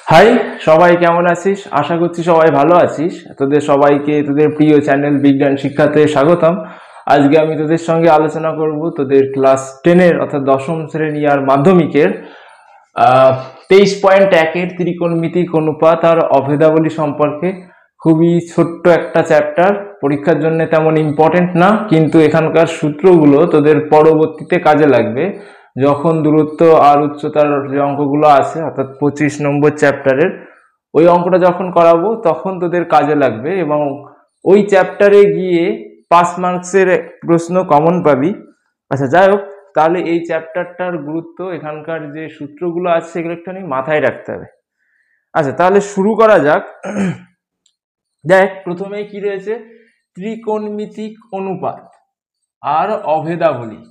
High, সবাই কেমন আছিস? আশা করছি সবাই ভালো আছিস। তোদের সবাইকে তোদের প্রিয় চ্যানেল বিজ্ঞান শিক্ষাতে স্বাগতম। আজকে আমি তোদের সঙ্গে আলোচনা করব তোদের ক্লাস 10-এর অর্থাৎ দশম শ্রেণী আর মাধ্যমিকের 23.1-এর ত্রিকোণমিতিক অনুপাত আর অভেদাবলী সম্পর্কে। খুবই ছোট্ট একটা চ্যাপ্টার, পরীক্ষার জন্য তেমন ইম্পর্টেন্ট না, কিন্তু এখানকার সূত্রগুলো তোদের পরবর্তীতে কাজে লাগবে। যখন দূরত্ব আর উচ্চতার যে অঙ্কগুলো আছে অর্থাৎ 25 নম্বর চ্যাপ্টারের ওই অঙ্কটা যখন করাবো তখন তোদের কাজে লাগবে, এবং ওই চ্যাপ্টারে গিয়ে 5 মার্কসের প্রশ্ন কমন পাবি। আচ্ছা, যাই হোক, তাহলে এই চ্যাপ্টারটার গুরুত্ব, এখানকার যে সূত্রগুলো আছে সেগুলো একটু মাথায় রাখতে হবে। আচ্ছা, তাহলে শুরু করা যাক। দেখ, প্রথমেই কি রয়েছে? ত্রিকোণমিতিক অনুপাত আর অভেদাবলী।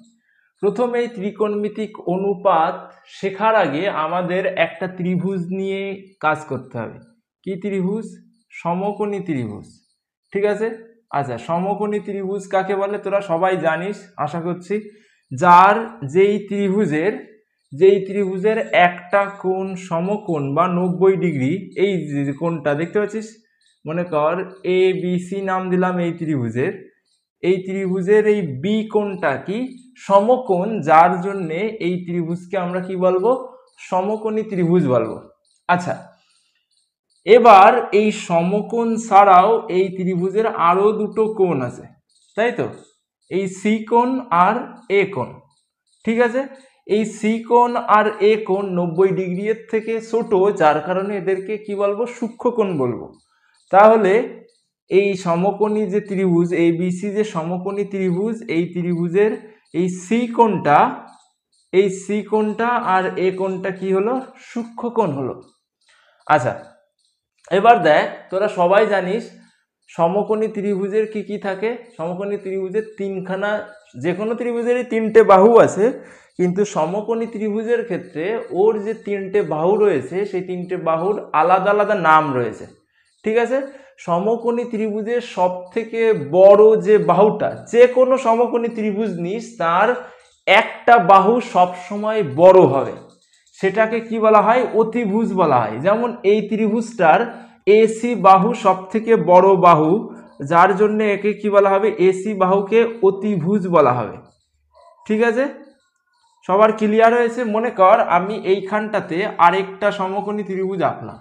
প্রথমেই ত্রিকোণমিতিক অনুপাত শেখার আগে আমাদের একটা ত্রিভুজ নিয়ে কাজ করতে হবে। কি ত্রিভুজ? সমকোণী ত্রিভুজ। ঠিক আছে? আচ্ছা, সমকোণী ত্রিভুজ কাকে বলে তোরা সবাই জানিস আশা করছি। যার যেই ত্রিভুজের একটা কোণ সমকোণ বা 90 ডিগ্রি, এই যে কোণটা দেখতে পাচ্ছিস, মনে কর এ বি সি নাম দিলাম এই ত্রিভুজের। এই ত্রিভুজের এই বি কোণটা কি? সমকোণ, যার জন্যে এই ত্রিভুজকে আমরা কি বলবো? সমকোণী ত্রিভুজ বলবো। আচ্ছা, এবার এই সমকোণ ছাড়াও এই ত্রিভুজের আরো দুটো কোণ আছে, তাই তো? এই সি কোণ আর এ কোণ। ঠিক আছে? এই সি কোণ আর এ কোণ 90 ডিগ্রি এর থেকে ছোট, যার কারণে এদেরকে কি বলবো? সূক্ষ্মকোণ বলবো। তাহলে এই সমকোণী যে ত্রিভুজ এবিসি, যে সমকোণী ত্রিভুজ, এই ত্রিভুজের এই সি কোণটা আর এ কোণটা কি হলো? সূক্ষ্মকোণ হলো। আচ্ছা, এবার দেখ, তোরা সবাই জানিস সমকোণী ত্রিভুজের কি কি থাকে। সমকোণী ত্রিভুজের তিনখানা, যে কোনো ত্রিভুজেরই 3টে বাহু আছে, কিন্তু সমকোণী ত্রিভুজের ক্ষেত্রে ওর যে 3টে বাহু রয়েছে সেই 3টে বাহুর আলাদা আলাদা নাম রয়েছে। ঠিক আছে? সমকোণী ত্রিভুজের সব থেকে বড় যে বাহুটা, যে কোনো সমকোণী ত্রিভুজ নিস, তার একটা বাহু সব সময় বড় হবে, সেটাকে কি বলা হয়? অতিভুজ বলা হয়। যেমন এই ত্রিভুজটার এসি বাহু সব থেকে বড় বাহু, যার জন্য একে কি বলা হবে? এসি বাহুকে অতিভুজ বলা হবে। ঠিক আছে? সবার ক্লিয়ার হয়েছে? মনে কর আমি এইখানটাতে আরেকটা সমকোণী ত্রিভুজ আঁকলাম।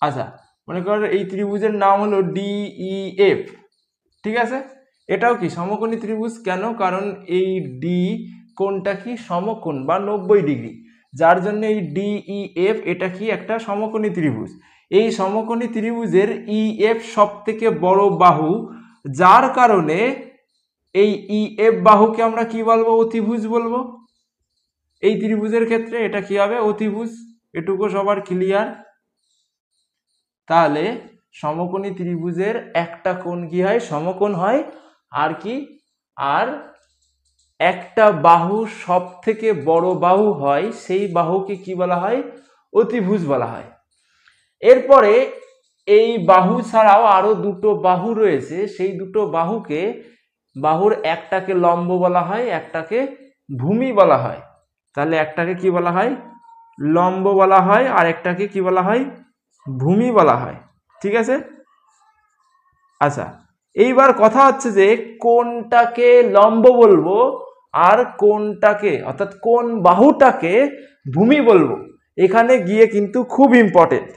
আচ্ছা, মনে কর এই ত্রিভুজের নাম হলো ডিইএফ। ঠিক আছে? এটাও কি সমকোণী ত্রিভুজ। কেন? কারণ এই ডি কোণটা কি? সমকোণ বা 90 ডিগ্রি, যার জন্য এই ডিইএফ এটা কি? একটা সমকোণী ত্রিভুজ। এই সমকোণী ত্রিভুজের ইএফ সব থেকে বড় বাহু, যার কারণে এই ইএফ বাহুকে আমরা কি বলবো? অতিভুজ বলবো। এই ত্রিভুজের ক্ষেত্রে এটা কি হবে? অতিভুজ। এটুকু সবার ক্লিয়ার? তাহলে সমকোণী ত্রিভুজের একটা কোণ কি হয়? সমকোণ হয়। আর কি? আর একটা বাহু সব থেকে বড় বাহু হয়, সেই বাহুকে কি বলা হয়? অতিভুজ বলা হয়। এরপরে এই বাহু ছাড়াও আরো দুটো বাহু রয়েছে, সেই দুটো বাহুর একটাকে লম্ব বলা হয়, একটাকে ভূমি বলা হয়। তাহলে একটাকে কি বলা হয়? লম্ব বলা হয়, আর একটাকে কি বলা হয়? ভূমি বলা হয়। ঠিক আছে? আচ্ছা, এইবার কথা হচ্ছে যে কোনটাকে লম্ব বলবো আর কোনটাকে, অর্থাৎ কোন বাহুটাকে ভূমি বলবো, এখানে গিয়ে কিন্তু খুব ইম্পর্টেন্ট।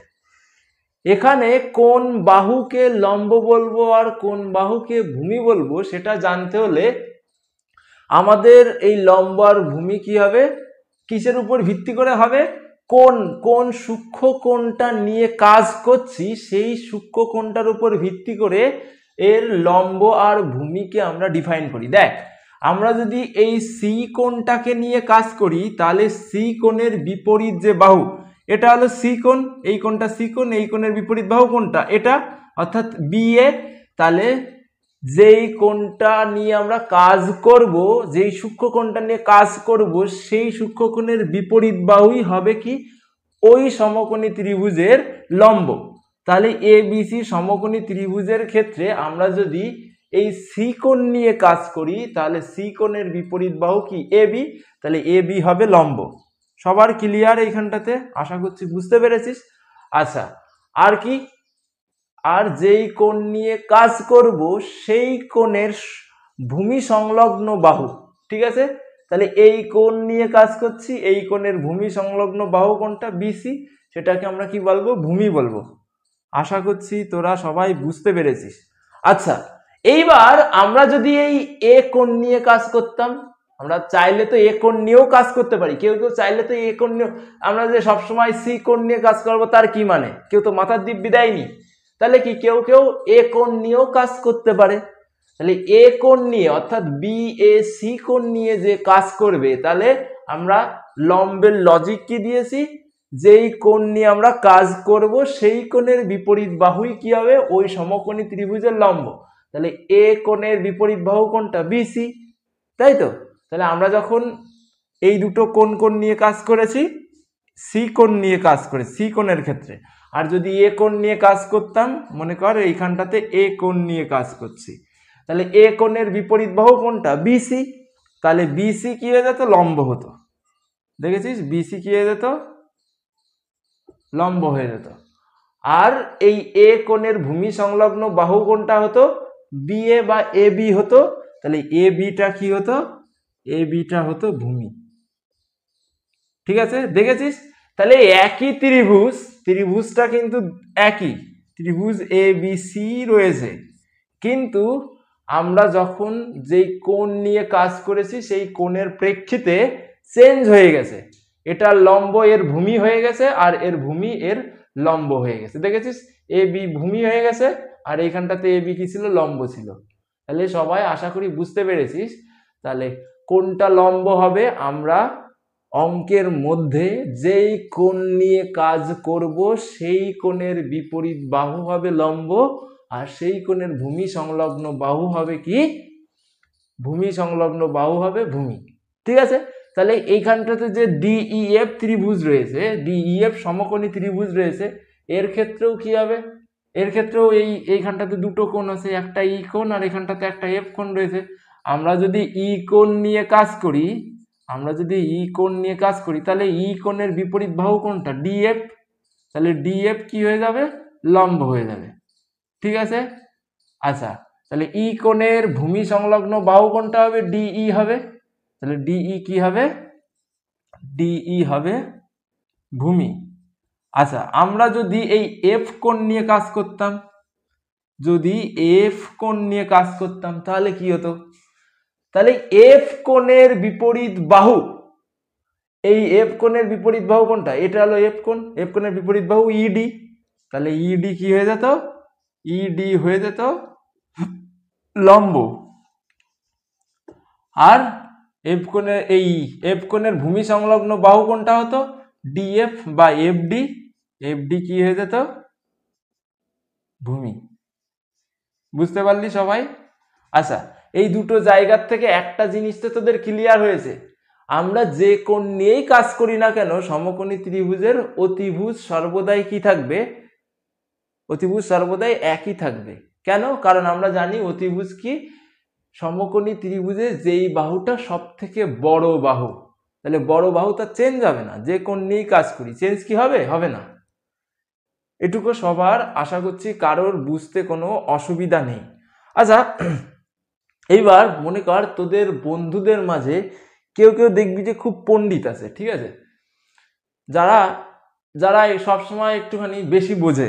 এখানে কোন বাহুকে লম্ব বলবো আর কোন বাহুকে ভূমি বলবো সেটা জানতে হলে আমাদের এই লম্ব আর ভূমি কি হবে? কিসের উপর ভিত্তি করে হবে? কোন সূক্ষ্ম কোণটা নিয়ে কাজ করছি সেই সূক্ষ্ম কোণটার উপর ভিত্তি করে এর লম্ব আর ভূমিকে আমরা ডিফাইন করি। দেখ, আমরা যদি এই সি কোণটাকে নিয়ে কাজ করি, তাহলে সি কোণের বিপরীত যে বাহু, এটা হলো সি কোণ, এই কোণটা সি কোণ, এই কোণের বিপরীত বাহু কোনটা? এটা, অর্থাৎ বি এ। তাহলে যেই কোণটা নিয়ে আমরা কাজ করব, যেই সূক্ষ্ম কোণটা নিয়ে কাজ করব, সেই সূক্ষ্ম কোণের বিপরীত বাহুই হবে কি? ওই সমকোণী ত্রিভুজের লম্ব। তাহলে এ বি সি সমকোণী ত্রিভুজের ক্ষেত্রে আমরা যদি এই সি কোণ নিয়ে কাজ করি, তাহলে সি কোণের বিপরীত বাহু কি? A B. তাহলে এ বি হবে লম্ব। সবার ক্লিয়ার এইখানটাতে? আশা করছি বুঝতে পেরেছিস। আচ্ছা, আর কি, আর যেই কোণ নিয়ে কাজ করব সেই কোণের ভূমি সংলগ্ন বাহু, ঠিক আছে? তাহলে এই কোণ নিয়ে কাজ করছি, এই কোণের ভূমি সংলগ্ন বাহু কোনটা? বিসি, সেটাকে আমরা কি বলবো? ভূমি বলবো। আশা করছি তোরা সবাই বুঝতে পেরেছিস। আচ্ছা, এইবার আমরা যদি এই এ কোণ নিয়ে কাজ করতাম, আমরা চাইলে তো এ কোণ নিয়েও কাজ করতে পারি, কেউ কেউ চাইলে তো এ কোণ নিয়ে, আমরা যে সবসময় সি কোণ নিয়ে কাজ করবো তার কি মানে? কেউ তো মাথার দিব্যি দেয়নি। তাহলে কি কেউ কেউ এ কোণ নিয়েও কাজ করতে পারে। তাহলে এ কোণ নিয়ে অর্থাৎ বি এ সি কোণ নিয়ে যে কাজ করবে, তাহলে আমরা লম্বের লজিক কি দিয়েছি? যেই কোণ নিয়ে আমরা কাজ করব সেই কোণের বিপরীত বাহুই কি হবে? ওই সমকোণী ত্রিভুজের লম্ব। তাহলে এ কোণের বিপরীত বাহু কোনটা? বিসি, তাই তো? তাহলে আমরা যখন এই দুটো কোণ নিয়ে কাজ করেছি, সি কোণ নিয়ে কাজ করেছি সি কোণের ক্ষেত্রে, আর যদি এ কোণ নিয়ে কাজ করতাম, মনে কর এইখানটাতে এ কোণ নিয়ে কাজ করছি, তাহলে এ কোণের বিপরীত বাহু কোনটা? বিসি। তাহলে বিসি কি হয়ে যেত? লম্ব হতো। দেখেছিস, বিসি কি হয়ে যেত? লম্ব হয়ে যেত। আর এই এ কোণের ভূমি সংলগ্ন বাহু কোনটা হতো? বিএ বা এ বি হতো। তাহলে এ বিটা কি হতো? এ বিটা হতো ভূমি। ঠিক আছে, দেখেছিস? তাহলে একই ত্রিভুজটা কিন্তু একই ত্রিভুজ এ বি সি রয়েছে, কিন্তু আমরা যখন যেই কোণ নিয়ে কাজ করেছি সেই কোণের প্রেক্ষিতে চেঞ্জ হয়ে গেছে। এটা লম্ব এর ভূমি হয়ে গেছে, আর এর ভূমি এর লম্ব হয়ে গেছে। দেখেছিস, এ বি ভূমি হয়ে গেছে, আর এইখানটাতে এ বি কি ছিল? লম্ব ছিল। তাহলে সবাই আশা করি বুঝতে পেরেছিস। তাহলে কোনটা লম্ব হবে? আমরা অঙ্কের মধ্যে যেই কোণ নিয়ে কাজ করব সেই কোণের বিপরীত বাহু হবে লম্ব, আর সেই কোণের ভূমি সংলগ্ন বাহু হবে কি? ভূমি সংলগ্ন বাহু হবে ভূমি। ঠিক আছে? তাহলে এইখানটাতে যে ডিইএফ ত্রিভুজ রয়েছে, ডিইএফ সমকোণী ত্রিভুজ রয়েছে, এর ক্ষেত্রেও কি হবে? এর ক্ষেত্রেও এইখানটাতে দুটো কোণ আছে, একটা ই কোণ আর এখানটাতে একটা এফ কোণ রয়েছে। আমরা যদি ই কোণ নিয়ে কাজ করি, তাহলে ই কোণের বিপরীত বাহু কোনটা? ডিএফ। তাহলে ডিএফ কি হয়ে যাবে? লম্ব হয়ে যাবে। ঠিক আছে? আচ্ছা, তাহলে ই কোণের ভূমি সংলগ্ন বাহু কোনটা হবে? ডিই হবে। তাহলে ডিই কি হবে? ডিই হবে ভূমি। আচ্ছা, আমরা যদি এই এফ কোণ নিয়ে কাজ করতাম, তাহলে কি হতো? তাহলে এফ কোণের বিপরীত বাহু, এই এফ কোণের বিপরীত বাহু কোনটা? এটা হলো এফ কোণ, এফ কোণের বিপরীত বাহু ইডি। তাহলে ইডি কি হয়ে যেত? ইডি হয়ে যেত লম্ব। আর এফ কোণের ভূমি সংলগ্ন বাহু কোনটা হতো? ডিএফ বা এফডি। এফডি কি হয়ে যেত? ভূমি। বুঝতে পারলি সবাই? আচ্ছা, এই দুটো জায়গার থেকে একটা জিনিস তো তোদের ক্লিয়ার হয়েছে, আমরা যে কোণ নিয়েই কাজ করি না কেন সমকোণী ত্রিভুজের অতিভুজ সর্বদাই কি থাকবে? অতিভুজ সর্বদাই একই থাকবে। কেন? কারণ আমরা জানি অতিভুজ কি? সমকোণী ত্রিভুজে যেই বাহুটা সব থেকে বড় বাহু। তাহলে বড় বাহুটা চেঞ্জ হবে না, যে কোণ নিয়েই কাজ করি চেঞ্জ কি হবে? হবে না। এটুকু সবার আশা করছি কারোর বুঝতে কোনো অসুবিধা নেই। আচ্ছা, এইবার মনে কর তোদের বন্ধুদের মাঝে কেউ কেউ দেখবি যে খুব পণ্ডিত আছে, ঠিক আছে, যারা যারা সবসময় একটুখানি বেশি বোঝে,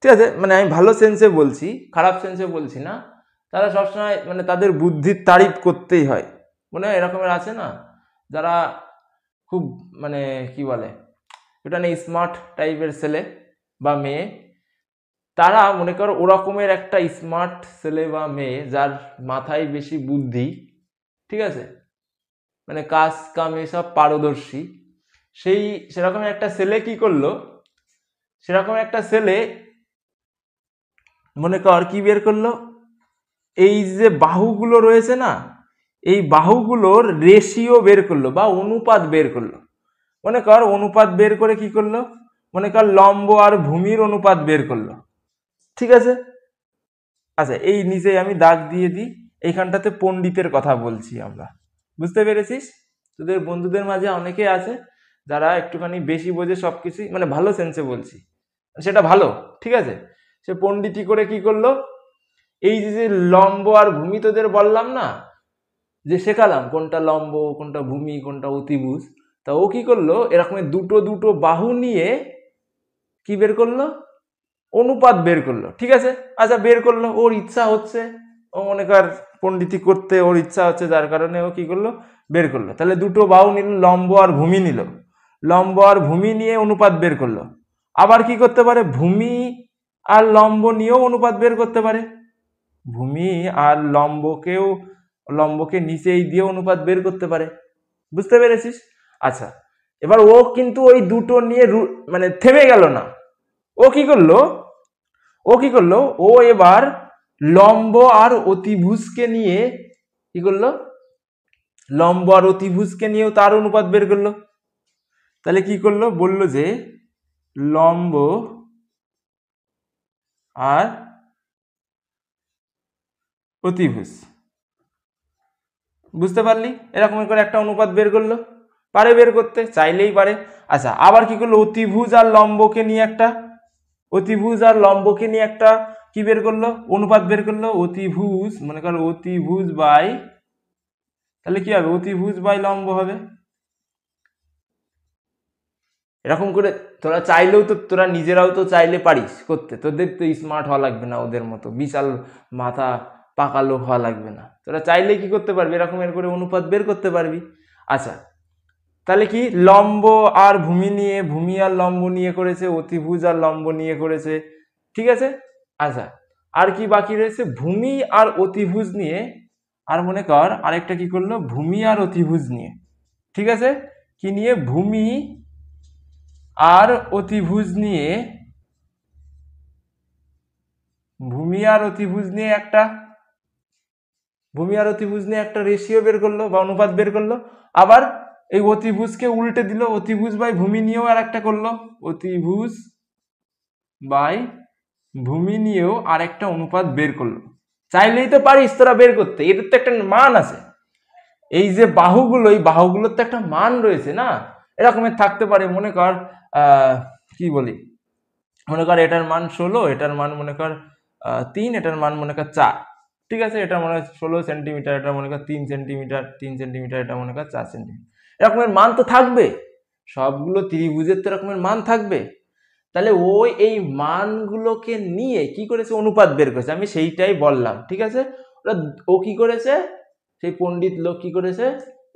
ঠিক আছে, মানে আমি ভালো সেন্সে বলছি, খারাপ সেন্সে বলছি না, তারা সবসময় মানে তাদের বুদ্ধির তারিফ করতেই হয়। মনে হয় এরকমের আছে না, যারা খুব মানে কি বলে, এটা নেই, স্মার্ট টাইপের ছেলে বা মেয়ে, তারা মনে করো ওরকমের একটা স্মার্ট ছেলে বা মেয়ে যার মাথায় বেশি বুদ্ধি, ঠিক আছে, মানে কাজ কামে সব পারদর্শী, সেরকম একটা ছেলে কি করলো, সেরকম একটা ছেলে মনে কর কি বের করলো, এই যে বাহুগুলো রয়েছে না, এই বাহুগুলোর রেশিও বের করলো বা অনুপাত বের করলো। মনে কর অনুপাত বের করে কি করলো, মনে কর লম্ব আর ভূমির অনুপাত বের করলো। ঠিক আছে? আচ্ছা, এই নিচে আমি দাগ দিয়ে দিই, এইখানটাতে পণ্ডিতের কথা বলছি আমরা। বুঝতে পেরেছিস? তোদের বন্ধুদের মাঝে অনেকে আছে যারা একটুখানি বেশি বোঝে সবকিছু, মানে ভালো সেন্সে বলছি, সেটা ভালো, ঠিক আছে। সে পণ্ডিতি করে কি করলো, এই যে লম্ব আর ভূমি তোদের বললাম না, যে শেখালাম কোনটা লম্ব কোনটা ভূমি কোনটা অতিভুজ, তা ও কি করলো, এরকম দুটো দুটো বাহু নিয়ে কি বের করলো, অনুপাত বের করলো, ঠিক আছে। আচ্ছা বের করলো, ওর ইচ্ছা হচ্ছে, ও মনে কর পণ্ডিতি করতে ওর ইচ্ছা হচ্ছে, যার কারণে ও কি করলো, বের করলো। তাহলে দুটো বাহু নিল, লম্ব আর ভূমি নিল, লম্ব আর ভূমি নিয়ে অনুপাত বের করলো। আবার কি করতে পারে, ভূমি আর লম্ব নিয়েও অনুপাত বের করতে পারে, ভূমি আর লম্বকে নিচেই দিয়ে অনুপাত বের করতে পারে, বুঝতে পেরেছিস। আচ্ছা এবার ও কিন্তু ওই দুটো নিয়ে মানে থেমে গেল না, ও কি করলো, ও এবার লম্ব আর অতিভুজকে নিয়ে কি করলো, লম্ব আর অতিভুজকে নিয়েও তার অনুপাত বের করলো। তাহলে কি করলো, বললো যে লম্ব আর অতিভুজ, বুঝতে পারলি, এরকম করে একটা অনুপাত বের করলো, পারে বের করতে, চাইলেই পারে। আচ্ছা আবার কি করলো, অতিভুজ আর লম্বকে নিয়ে একটা কি বের করলো, অনুপাত বের করলো, অতিভুজ, মনে কর অতিভুজ বাই, তাহলে কি হবে, অতিভুজ বাই লম্ব হবে। এরকম করে তোরা চাইলেও তো, তোরা নিজেরাও তো চাইলে পারিস করতে, তোদের তো স্মার্ট হওয়া লাগবে না, ওদের মতো বিশাল মাথা পাকা লোক হওয়া লাগবে না, তোরা চাইলে কি করতে পারবি, এরকমের করে অনুপাত বের করতে পারবি। আচ্ছা তাহলে কি, লম্ব আর ভূমি আর লম্ব নিয়ে করেছে, অতিভুজ আর লম্ব নিয়ে করেছে, ঠিক আছে। আচ্ছা আর কি বাকি রয়েছে, ভূমি আর অতিভুজ নিয়ে, আর মনে কর আরেকটা কি করলো, ভূমি আর অতিভুজ নিয়ে, ঠিক আছে, কি নিয়ে, ভূমি আর অতিভুজ নিয়ে একটা রেশিও বের করলো বা অনুপাত বের করলো। আবার এই অতিভুজকে উল্টে দিল, অতিভুজ বাই ভূমি নিয়েও আর একটা করলো, অতিভুজ বাই ভূমি নিয়েও আর একটা অনুপাত বের করলো। চাইলেই তো পারিস তোরা বের করতে, এটার তো একটা মান আছে, এই যে বাহুগুলো, এই বাহুগুলোর তো একটা মান রয়েছে না, এরকমের থাকতে পারে, মনে কর কি বলি, মনে কর এটার মান 16, এটার মান মনে কর 3, এটার মান মনে কর 4, ঠিক আছে, এটা মনে হয় 16 সেন্টিমিটার, এটা মনে কর 3 সেন্টিমিটার, 3 সেন্টিমিটার, এটা মনে কর 4 সেন্টিমিটার, এরকমের মান তো থাকবে, সবগুলো ত্রিভুজের তো এরকমের মান থাকবে। তাহলে ওই এই মানগুলোকে নিয়ে কি করেছে, অনুপাত বের করেছে, আমি সেইটাই বললাম, ঠিক আছে। ও কি করেছে, সেই পণ্ডিত লোক কি করেছে,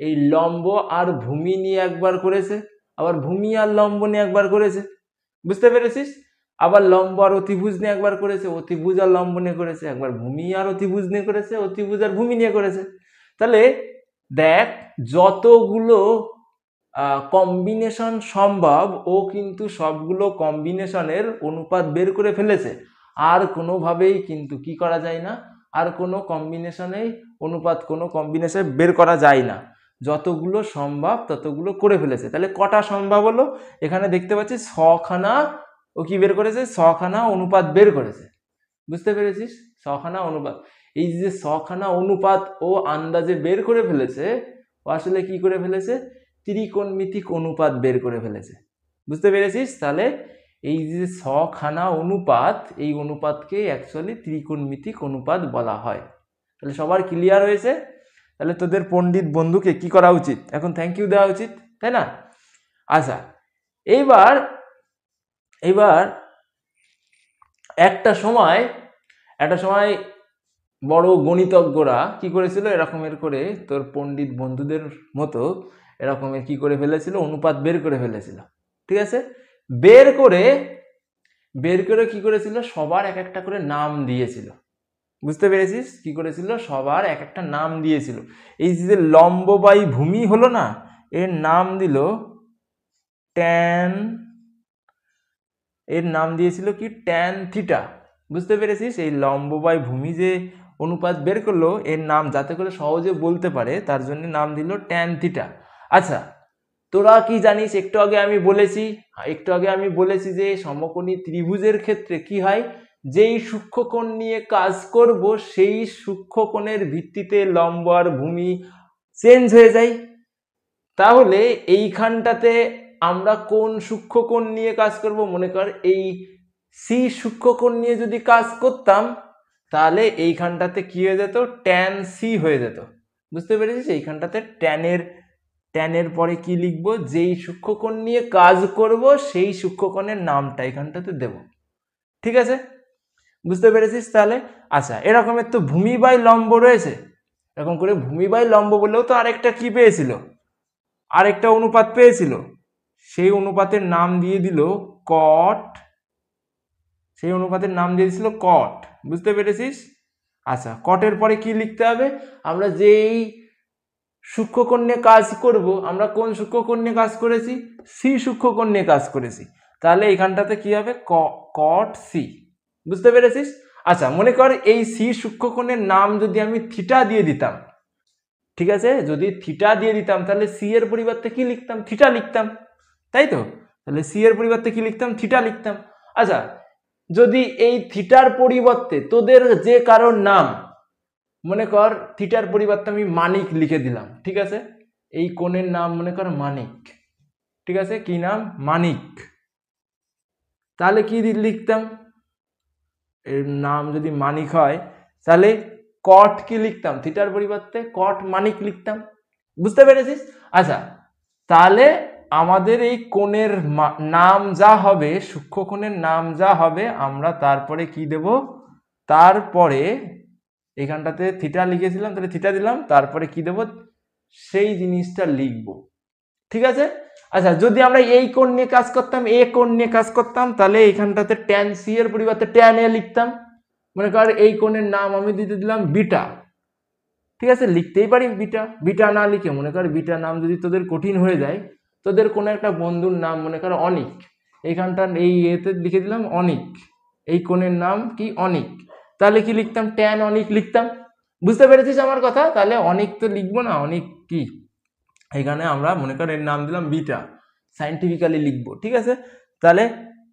এই লম্ব আর ভূমি নিয়ে একবার করেছে, আবার ভূমি আর লম্ব নিয়ে একবার করেছে, বুঝতে পেরেছিস। আবার লম্ব আর অতিভুজ নিয়ে একবার করেছে, অতিভুজ আর লম্ব নিয়ে করেছে, একবার ভূমি আর অতিভুজ নিয়ে করেছে, অতিভুজ আর ভূমি নিয়ে করেছে। তাহলে দেখ যতগুলো কম্বিনেশন সম্ভব, ও কিন্তু সবগুলো কম্বিনেশনের অনুপাত বের করে ফেলেছে, আর কোনোভাবেই কিন্তু কি করা যায় না, আর কোনো কম্বিনেশনেই অনুপাত কোনো কম্বিনেশন বের করা যায় না, যতগুলো সম্ভব ততগুলো করে ফেলেছে। তাহলে কটা সম্ভব হলো, এখানে দেখতে পাচ্ছি 6খানা ও কি বের করেছে, 6খানা অনুপাত বের করেছে, বুঝতে পেরেছিস, 6খানা অনুপাত। এই যে 6খানা অনুপাত ও আন্দাজে বের করে ফেলেছে, ও আসলে কি করে ফেলেছে, ত্রিকোণমিতিক অনুপাত বের করে ফেলেছে, বুঝতে পেরেছিস। তাহলে এই যে 6খানা অনুপাত, এই অনুপাতকে অ্যাকচুয়ালি ত্রিকোণমিতিক অনুপাত বলা হয়। তাহলে সবার ক্লিয়ার হয়েছে। তাহলে তোদের পণ্ডিত বন্ধুকে কি করা উচিত, এখন থ্যাংক ইউ দেওয়া উচিত, তাই না। আচ্ছা এইবার একটা সময় বড় গণিতজ্ঞরা কি করেছিল, এরকমের করে তোর পণ্ডিত বন্ধুদের মতো এরকমের কি করে ফেলেছিল, অনুপাত বের করে ফেলেছিল, ঠিক আছে। বের করে কি করেছিল, সবার এক একটা করে নাম দিয়েছিল, বুঝতে পেরেছিস, কি করেছিল, সবার এক একটা নাম দিয়েছিল। এই যে লম্ব বাই ভূমি হলো না, এর নাম দিল ট্যান, এর নাম দিয়েছিল কি, ট্যান থিটা, বুঝতে পেরেছিস। এই লম্ব বাই ভূমি যে অনুপাত বের করলো, এর নাম যাতে করে সহজে বলতে পারে তার জন্য নাম দিল ট্যান থিটা। আচ্ছা তোরা কি জানিস, একটু আগে আমি বলেছি যে সমকোণী ত্রিভুজের ক্ষেত্রে কি হয়, যেই সূক্ষ্মকোণ নিয়ে কাজ করব সেই সূক্ষ্মকোণের ভিত্তিতে লম্ব আর ভূমি চেঞ্জ হয়ে যায়। তাহলে এইখানটাতে আমরা কোন সূক্ষ্মকোণ নিয়ে কাজ করব, মনে কর এই সি সূক্ষ্মকোণ নিয়ে যদি কাজ করতাম তাহলে এইখানটাতে কি হয়ে যেত, ট্যান সি হয়ে যেত। বুঝতে পেরেছিস? এইখানটাতে ট্যানের পরে কি লিখবো, যেই সূক্ষ্মকোণ নিয়ে কাজ করব সেই সূক্ষ্মকোণের নামটা এখানটাতে দেব। ঠিক আছে, বুঝতে পেরেছিস তাহলে? আচ্ছা, এরকমের তো ভূমি বাই লম্ব রয়েছে। এরকম করে ভূমি বাই লম্ব বললেও তো আরেকটা কি পেয়েছিল, আরেকটা অনুপাত পেয়েছিল। সেই অনুপাতের নাম দিয়ে দিল কট, সেই অনুপাতের নাম দিয়ে দিয়েছিল কট। বুঝতে পেরেছিস? আচ্ছা, কটের পরে কি লিখতে হবে, আমরা যেই সূক্ষ্মকোণ নিয়ে কাজ করব, আমরা কোন সূক্ষ্মকোণ নিয়ে কাজ করেছি, সি সূক্ষ্মকোণ নিয়ে কাজ করেছি, তাহলে এখানটাতে কি হবে, কট সি। বুঝতে পেরেছিস? আচ্ছা, মনে কর এই সি সূক্ষ্মকোণের নাম যদি আমি থিটা দিয়ে দিতাম, ঠিক আছে, যদি থিটা দিয়ে দিতাম তাহলে সি এর পরিবর্তে কি লিখতাম, থিটা লিখতাম, তাই তো? তাহলে সি এর পরিবর্তে কি লিখতাম, থিটা লিখতাম। আচ্ছা, যদি এই থিটার পরিবর্তে তোদের যে কারোর নাম, মনে কর থিটার পরিবর্তে আমি মানিক লিখে দিলাম, ঠিক আছে, এই কোণের নাম মনে কর মানিক, ঠিক আছে, কি নাম, মানিক, তাহলে কি লিখতাম, এর নাম যদি মানিক হয় তাহলে কট কি লিখতাম, থিটার পরিবর্তে কট মানিক লিখতাম। বুঝতে পেরেছিস? আচ্ছা, তাহলে আমাদের এই কোণের নাম যা হবে, সূক্ষ্মকোণের নাম যা হবে, আমরা তারপরে কি দেব, তারপরে এখানটাতে থিটা লিখেছিলাম, তাহলে থিটা দিলাম, তারপরে কি দেব, সেই জিনিসটা লিখবো। ঠিক আছে? আচ্ছা, যদি আমরা এই কোণ নিয়ে কাজ করতাম, এ কোণ নিয়ে কাজ করতাম, তাহলে এইখানটাতে ট্যান সি এর পরিবর্তে ট্যান এ লিখতাম। মনে কর এই কোণের নাম আমি দিতে দিলাম বিটা, ঠিক আছে, লিখতেই পারি বিটা। বিটা না লিখে মনে কর, বিটা নাম যদি তোদের কঠিন হয়ে যায়, তোদের কোনো একটা বন্ধুর নাম মনে কর অনিক, এইখানটা এই এতে লিখে দিলাম অনিক, এই কোণের নাম কি, অনিক, তাহলে কি লিখতাম, ট্যান অনিক লিখতাম। বুঝতে পেরেছিস আমার কথা? তাহলে অনিক তো লিখবো না, অনিক কি, এখানে আমরা মনে কর এর নাম দিলাম বিটা, সাইন্টিফিক্যালি লিখবো, ঠিক আছে। তাহলে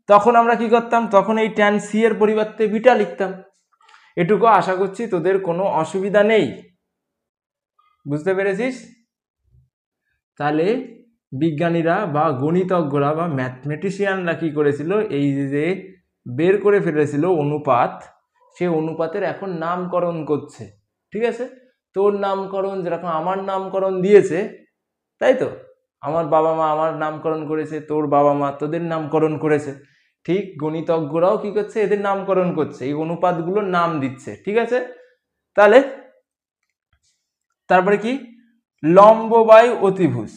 তখন আমরা কি করতাম, তখন এই ট্যান সি এর পরিবর্তে বিটা লিখতাম। এটুকু আশা করছি তোদের কোনো অসুবিধা নেই। বুঝতে পেরেছিস? তাহলে বিজ্ঞানীরা বা গণিতজ্ঞরা বা ম্যাথমেটিশিয়ানরা কি করেছিল, এই যে বের করে ফেলেছিল অনুপাত, সে অনুপাতের এখন নামকরণ করছে। ঠিক আছে, তোর নামকরণ যেরকম আমার নামকরণ দিয়েছে, তাই তো, আমার বাবা মা আমার নামকরণ করেছে, তোর বাবা মা তোদের নামকরণ করেছে, ঠিক গণিতজ্ঞরাও কি করছে, এদের নামকরণ করছে, এই অনুপাতগুলোর নাম দিচ্ছে। ঠিক আছে, তাহলে তারপরে কি, লম্ব বাই অতিভুজ,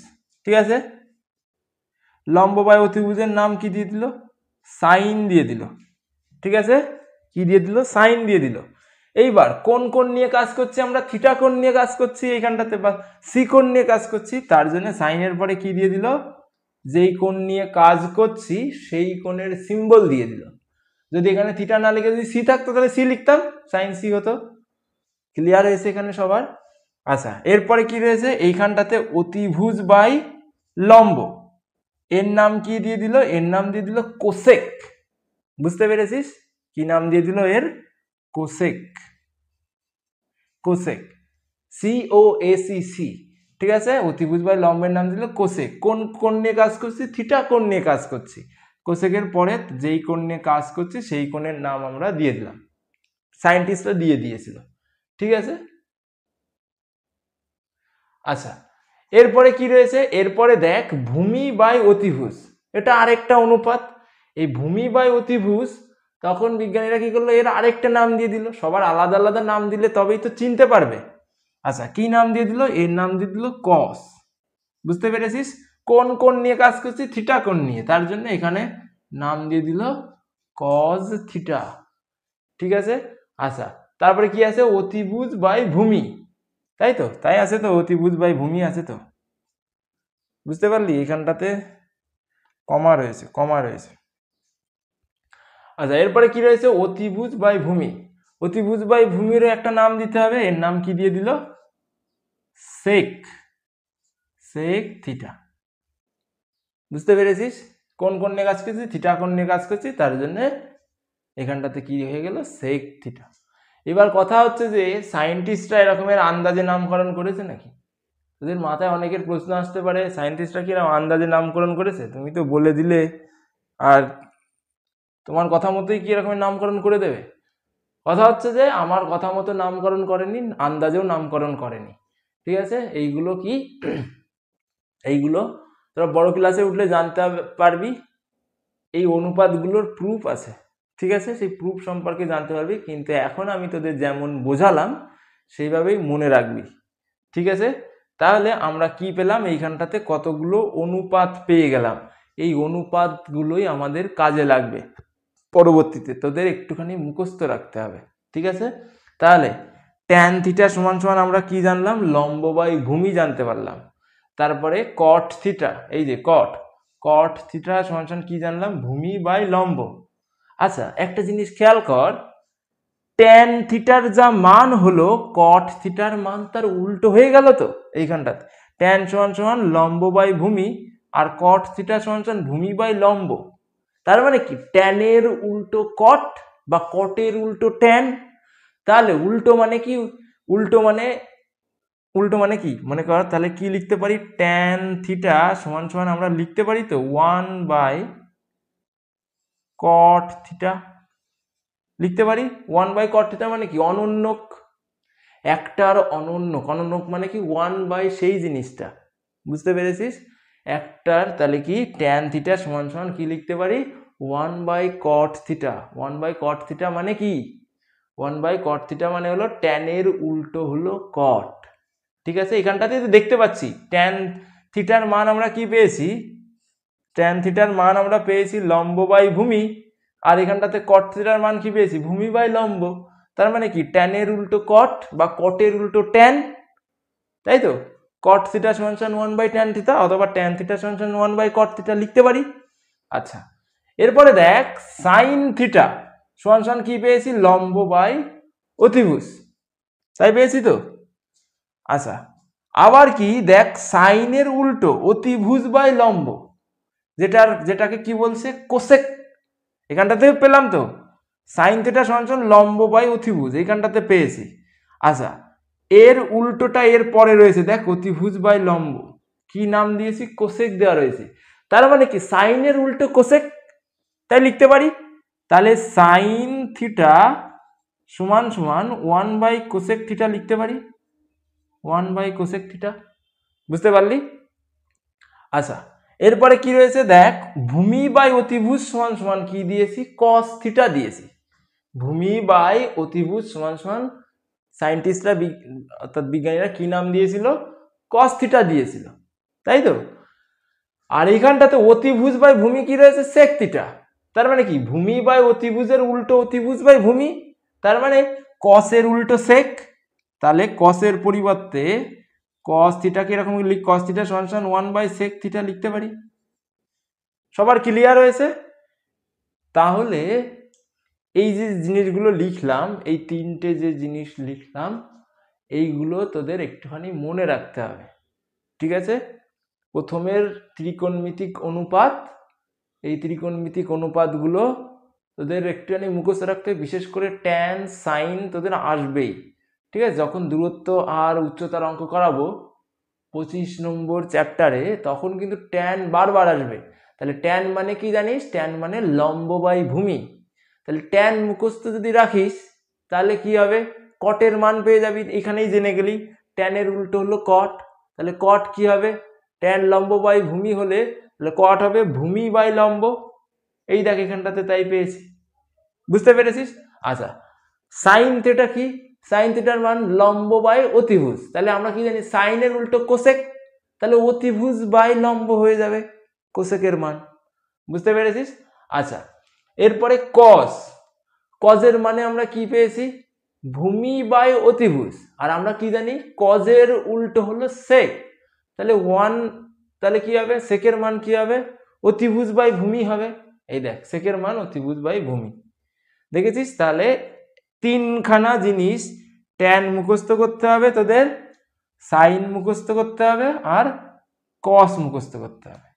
ঠিক আছে, লম্ব বাই অতিভুজের নাম কি দিয়ে দিল, সাইন দিয়ে দিল। ঠিক আছে, কি দিয়ে দিল, সাইন দিয়ে দিল। এইবার কোন কোণ নিয়ে কাজ করছি আমরা, থিটা কোণ নিয়ে কাজ করছি এইখানটাতে, বা সি কোণ নিয়ে কাজ করছি, তার জন্য সাইনের পরে কি দিয়ে দিল, যেই কোণ নিয়ে কাজ করছি সেই কোণের সিম্বল দিয়ে দিল। যদি এখানে থিটা না লিখে যদি সি থাকতো তাহলে সি লিখতাম, সাইন সি হতো। ক্লিয়ার হয়েছে এখানে সবার? আচ্ছা, এরপরে কি রয়েছে, এইখানটাতে অতিভুজ বাই লম্ব, এর নাম কি দিয়ে দিল, এর নাম দিয়ে দিল কোসেক। বুঝতে পেরেছিস? কি নাম দিয়ে দিল এর, cosec, cosec, C O A C C. ঠিক আছে, অতিভুজ বাই লম্বের নাম দিল কোসেক। কোন কোণ নিয়ে কাজ করছি, থিটা কোণ নিয়ে কাজ করছি, কোসেকের পরে যেই কোণ নিয়ে কাজ করছি সেই কোণের নাম আমরা দিয়ে দিলাম, সায়েন্টিস্টরা দিয়ে দিয়েছিল। ঠিক আছে, আচ্ছা, এরপরে কি রয়েছে, এরপরে দেখ ভূমি বাই অতিভুজ, এটা আরেকটা অনুপাত। এই ভূমি বাই অতিভুজ, তখন বিজ্ঞানীরা কি করলো, এর আরেকটা নাম দিয়ে দিল। সবার আলাদা আলাদা নাম দিলে তবেই তো চিনতে পারবে। আচ্ছা, কি নাম দিয়ে দিল, এর নাম দিয়ে দিল কস। বুঝতে পেরেছিস? কোন কোণ নিয়ে কাজ করছি, থিটা কোণ নিয়ে, তার জন্য এখানে নাম দিয়ে দিল কজ থিটা। ঠিক আছে, আচ্ছা, তারপরে কি আছে, অতিভুজ বাই ভূমি, তাই তো, তাই আছে তো, অতিভুজ বাই ভূমি আছে তো। বুঝতে পারলি? এখানটাতে কমা রয়েছে, কমা রয়েছে। আচ্ছা, এরপরে কি রয়েছে, অতিভুজ বাই ভূমি। অতিভুজ বাই ভূমিরও একটা নাম দিতে হবে, এর নাম কি দিয়ে দিল, সেক, সেক থিটা। বুঝতে পেরেছিস? কোন কোণ নিয়ে কাজ করছি, থিটা কোণ নিয়ে কাজ করছি, তার জন্য এখানটাতে কি হয়ে গেল, সেক থিটা। এবার কথা হচ্ছে যে সায়েন্টিস্টরা এরকমের আন্দাজে নামকরণ করেছে নাকি? তোদের মাথায় অনেকের প্রশ্ন আসতে পারে, সায়েন্টিস্টরা কি আন্দাজে নামকরণ করেছে? তুমি তো বলে দিলে আর তোমার কথা মতোই কি এরকম নামকরণ করে দেবে? কথা হচ্ছে যে আমার কথা মতো নামকরণ করেনি, আন্দাজেও নামকরণ করেনি। ঠিক আছে, এইগুলো কি এইগুলো তোরা বড় ক্লাসে উঠলে জানতে পারবি। এই অনুপাতগুলোর প্রুফ আছে, ঠিক আছে, সেই প্রুফ সম্পর্কে জানতে পারবি, কিন্তু এখন আমি তোদের যেমন বোঝালাম সেইভাবেই মনে রাখবি। ঠিক আছে, তাহলে আমরা কি পেলাম? এইখানটাতে কতগুলো অনুপাত পেয়ে গেলাম। এই অনুপাতগুলোই আমাদের কাজে লাগবে পরবর্তীতে, তোদের একটুখানি মুখস্থ রাখতে হবে। ঠিক আছে, তাহলে ট্যান থিটা সমান সমান আমরা কি জানলাম? লম্ব বাই ভূমি জানতে পারলাম। তারপরে কট থিটা, এই যে কট থিটা সমান সমান কি জানলাম? ভূমি বাই লম্ব। আচ্ছা, একটা জিনিস খেয়াল কর, ট্যান থিটার যা মান হলো কট থিটার মান তার উল্টো হয়ে গেল তো এইখানটাতে। ট্যান সমান সমান লম্ব বাই ভূমি আর কট থিটা সমান সমান ভূমি বাই লম্ব। তার মানে কি? ট্যানের উল্টো কট বা কটের উল্টো ট্যান। তাহলে উল্টো মানে কি? উল্টো মানে কি মনে কর, তাহলে কি লিখতে পারি? ট্যান থিটা সমান সমান আমরা লিখতে পারি তো 1 বাই কট থিটা লিখতে পারি। 1 বাই কট থিটা মানে কি? অনন্যক। একটার অনন্যক, অনন্যক মানে কি? 1 বাই সেই জিনিসটা, বুঝতে পেরেছিস? একটার তাহলে কি ট্যান থিটা সমান সমান কি লিখতে পারি? 1 by cot theta. 1 by cot theta মানে কি? 1 বাই কট থিটা মানে হলো ট্যানের উল্টো হলো কট। ঠিক আছে, এখানটাতে দেখতে পাচ্ছি ট্যান থিটার মান আমরা কি পেয়েছি? ট্যান থিটার মান আমরা পেয়েছি লম্ব বাই ভূমি, আর এখানটাতে কট থিটার মান কি পেয়েছি? ভূমি বাই লম্ব। তার মানে কি? ট্যানের উল্টো কট বা কটের উল্টো ট্যান, তাই তো? কট থিটা সমান সমান 1 বাই ট্যান থিটা, অথবা ট্যান থিটা সমান সমান 1 বাই কট থিটা লিখতে পারি। আচ্ছা, এরপরে দেখ সাইন থিটা সমান সমান কি পেয়েছি? লম্ব বাই অতিভুজ, তাই পেয়েছি তো? আচ্ছা, আবার কি দেখ, সাইনের উল্টো অতিভুজ বাই লম্ব, যেটাকে কি বলছে? কোসেক। এখানটাতে পেলাম তো সাইন থিটা সমান সমান লম্ব বাই অতিভুজ, এইখানটাতে পেয়েছি। আচ্ছা, এর উল্টোটা এর পরে রয়েছে, দেখ অতিভুজ বাই লম্ব, কি নাম দিয়েছি? কোসেক দেওয়া রয়েছে। তার মানে কি? সাইনের উল্টো কোসেক, তাই লিখতে পারি। তাহলে সাইন থিটা সমান সমান 1 বাই কোসেক থিটা লিখতে পারি। 1 বাই কোসেক থিটা, বুঝতে পারলি? আচ্ছা, এরপরে কি রয়েছে দেখ, ভূমি বাই অতিভুজ সমান সমান কি দিয়েছি? কস থিটা দিয়েছি। ভূমি বাই অতিভুজ সমান সমান সায়েন্টিস্টরা অর্থাৎ বিজ্ঞানীরা কি নাম দিয়েছিল? কস থিটা দিয়েছিল, তাই তো? আর এইখানটাতে অতিভুজ বাই ভূমি কি রয়েছে? Sec theta. তার মানে কি? ভূমি বাই অতিভুজের উল্টো অতিভুজ বাই ভূমি, তার মানে কসের উল্টো সেক। তাহলে কসের পরিবর্তে কস থিটা কি এরকম লিখ, কস থিটা সমান সমান 1 বাই সেক থিটা লিখতে পারি। সবার ক্লিয়ার হয়েছে? তাহলে এই যে জিনিসগুলো লিখলাম, এই তিনটে যে জিনিস লিখলাম, এইগুলো তোদের একটুখানি মনে রাখতে হবে। ঠিক আছে, প্রথমের ত্রিকোণমিতিক অনুপাত, এই ত্রিকোণমিতিক অনুপাতগুলো তোদের একটুখানি মুখস্থ রাখতে, বিশেষ করে ট্যান সাইন তোদের আসবেই। ঠিক আছে, যখন দূরত্ব আর উচ্চতার অঙ্ক করাবো 25 নম্বর চ্যাপ্টারে, তখন কিন্তু ট্যান বারবার আসবে। তাহলে ট্যান মানে কি জানিস? ট্যান মানে লম্ব বাই ভূমি। তাহলে ট্যান মুখস্থ যদি রাখিস তাহলে কি হবে? কটের মান পেয়ে যাবি, এখানেই জেনে গেলি ট্যানের উল্টো হলো কট। তাহলে কট কি হবে? ট্যান লম্ব বাই ভূমি হলে তাহলে কট হবে ভূমি বাই লম্ব। এই দেখ এখানটাতে তাই পেয়েছি, বুঝতে পেরেছিস? আচ্ছা, সাইন থিটা কি? সাইন থিটার মান লম্ব বাই অতিভুজ। তাহলে আমরা কি জানি? সাইনের উল্টো কোসেক, তাহলে অতিভুজ বাই লম্ব হয়ে যাবে কোসেকের মান, বুঝতে পেরেছিস? আচ্ছা, এরপরে কস, কজের মানে আমরা কি পেয়েছি? ভূমি বাই অতিভুজ। আর আমরা কি জানি? কজের উল্টো হলো সেক। তাহলে 1, তাহলে কি হবে? সেকের মান কি হবে? অতিভুজ বাই ভূমি হবে। এই দেখ সেকের মান অতিভুজ বাই ভূমি, দেখেছিস? তাহলে তিনখানা জিনিস, ট্যান মুখস্থ করতে হবে তোদের, সাইন মুখস্থ করতে হবে, আর কস মুখস্থ করতে হবে।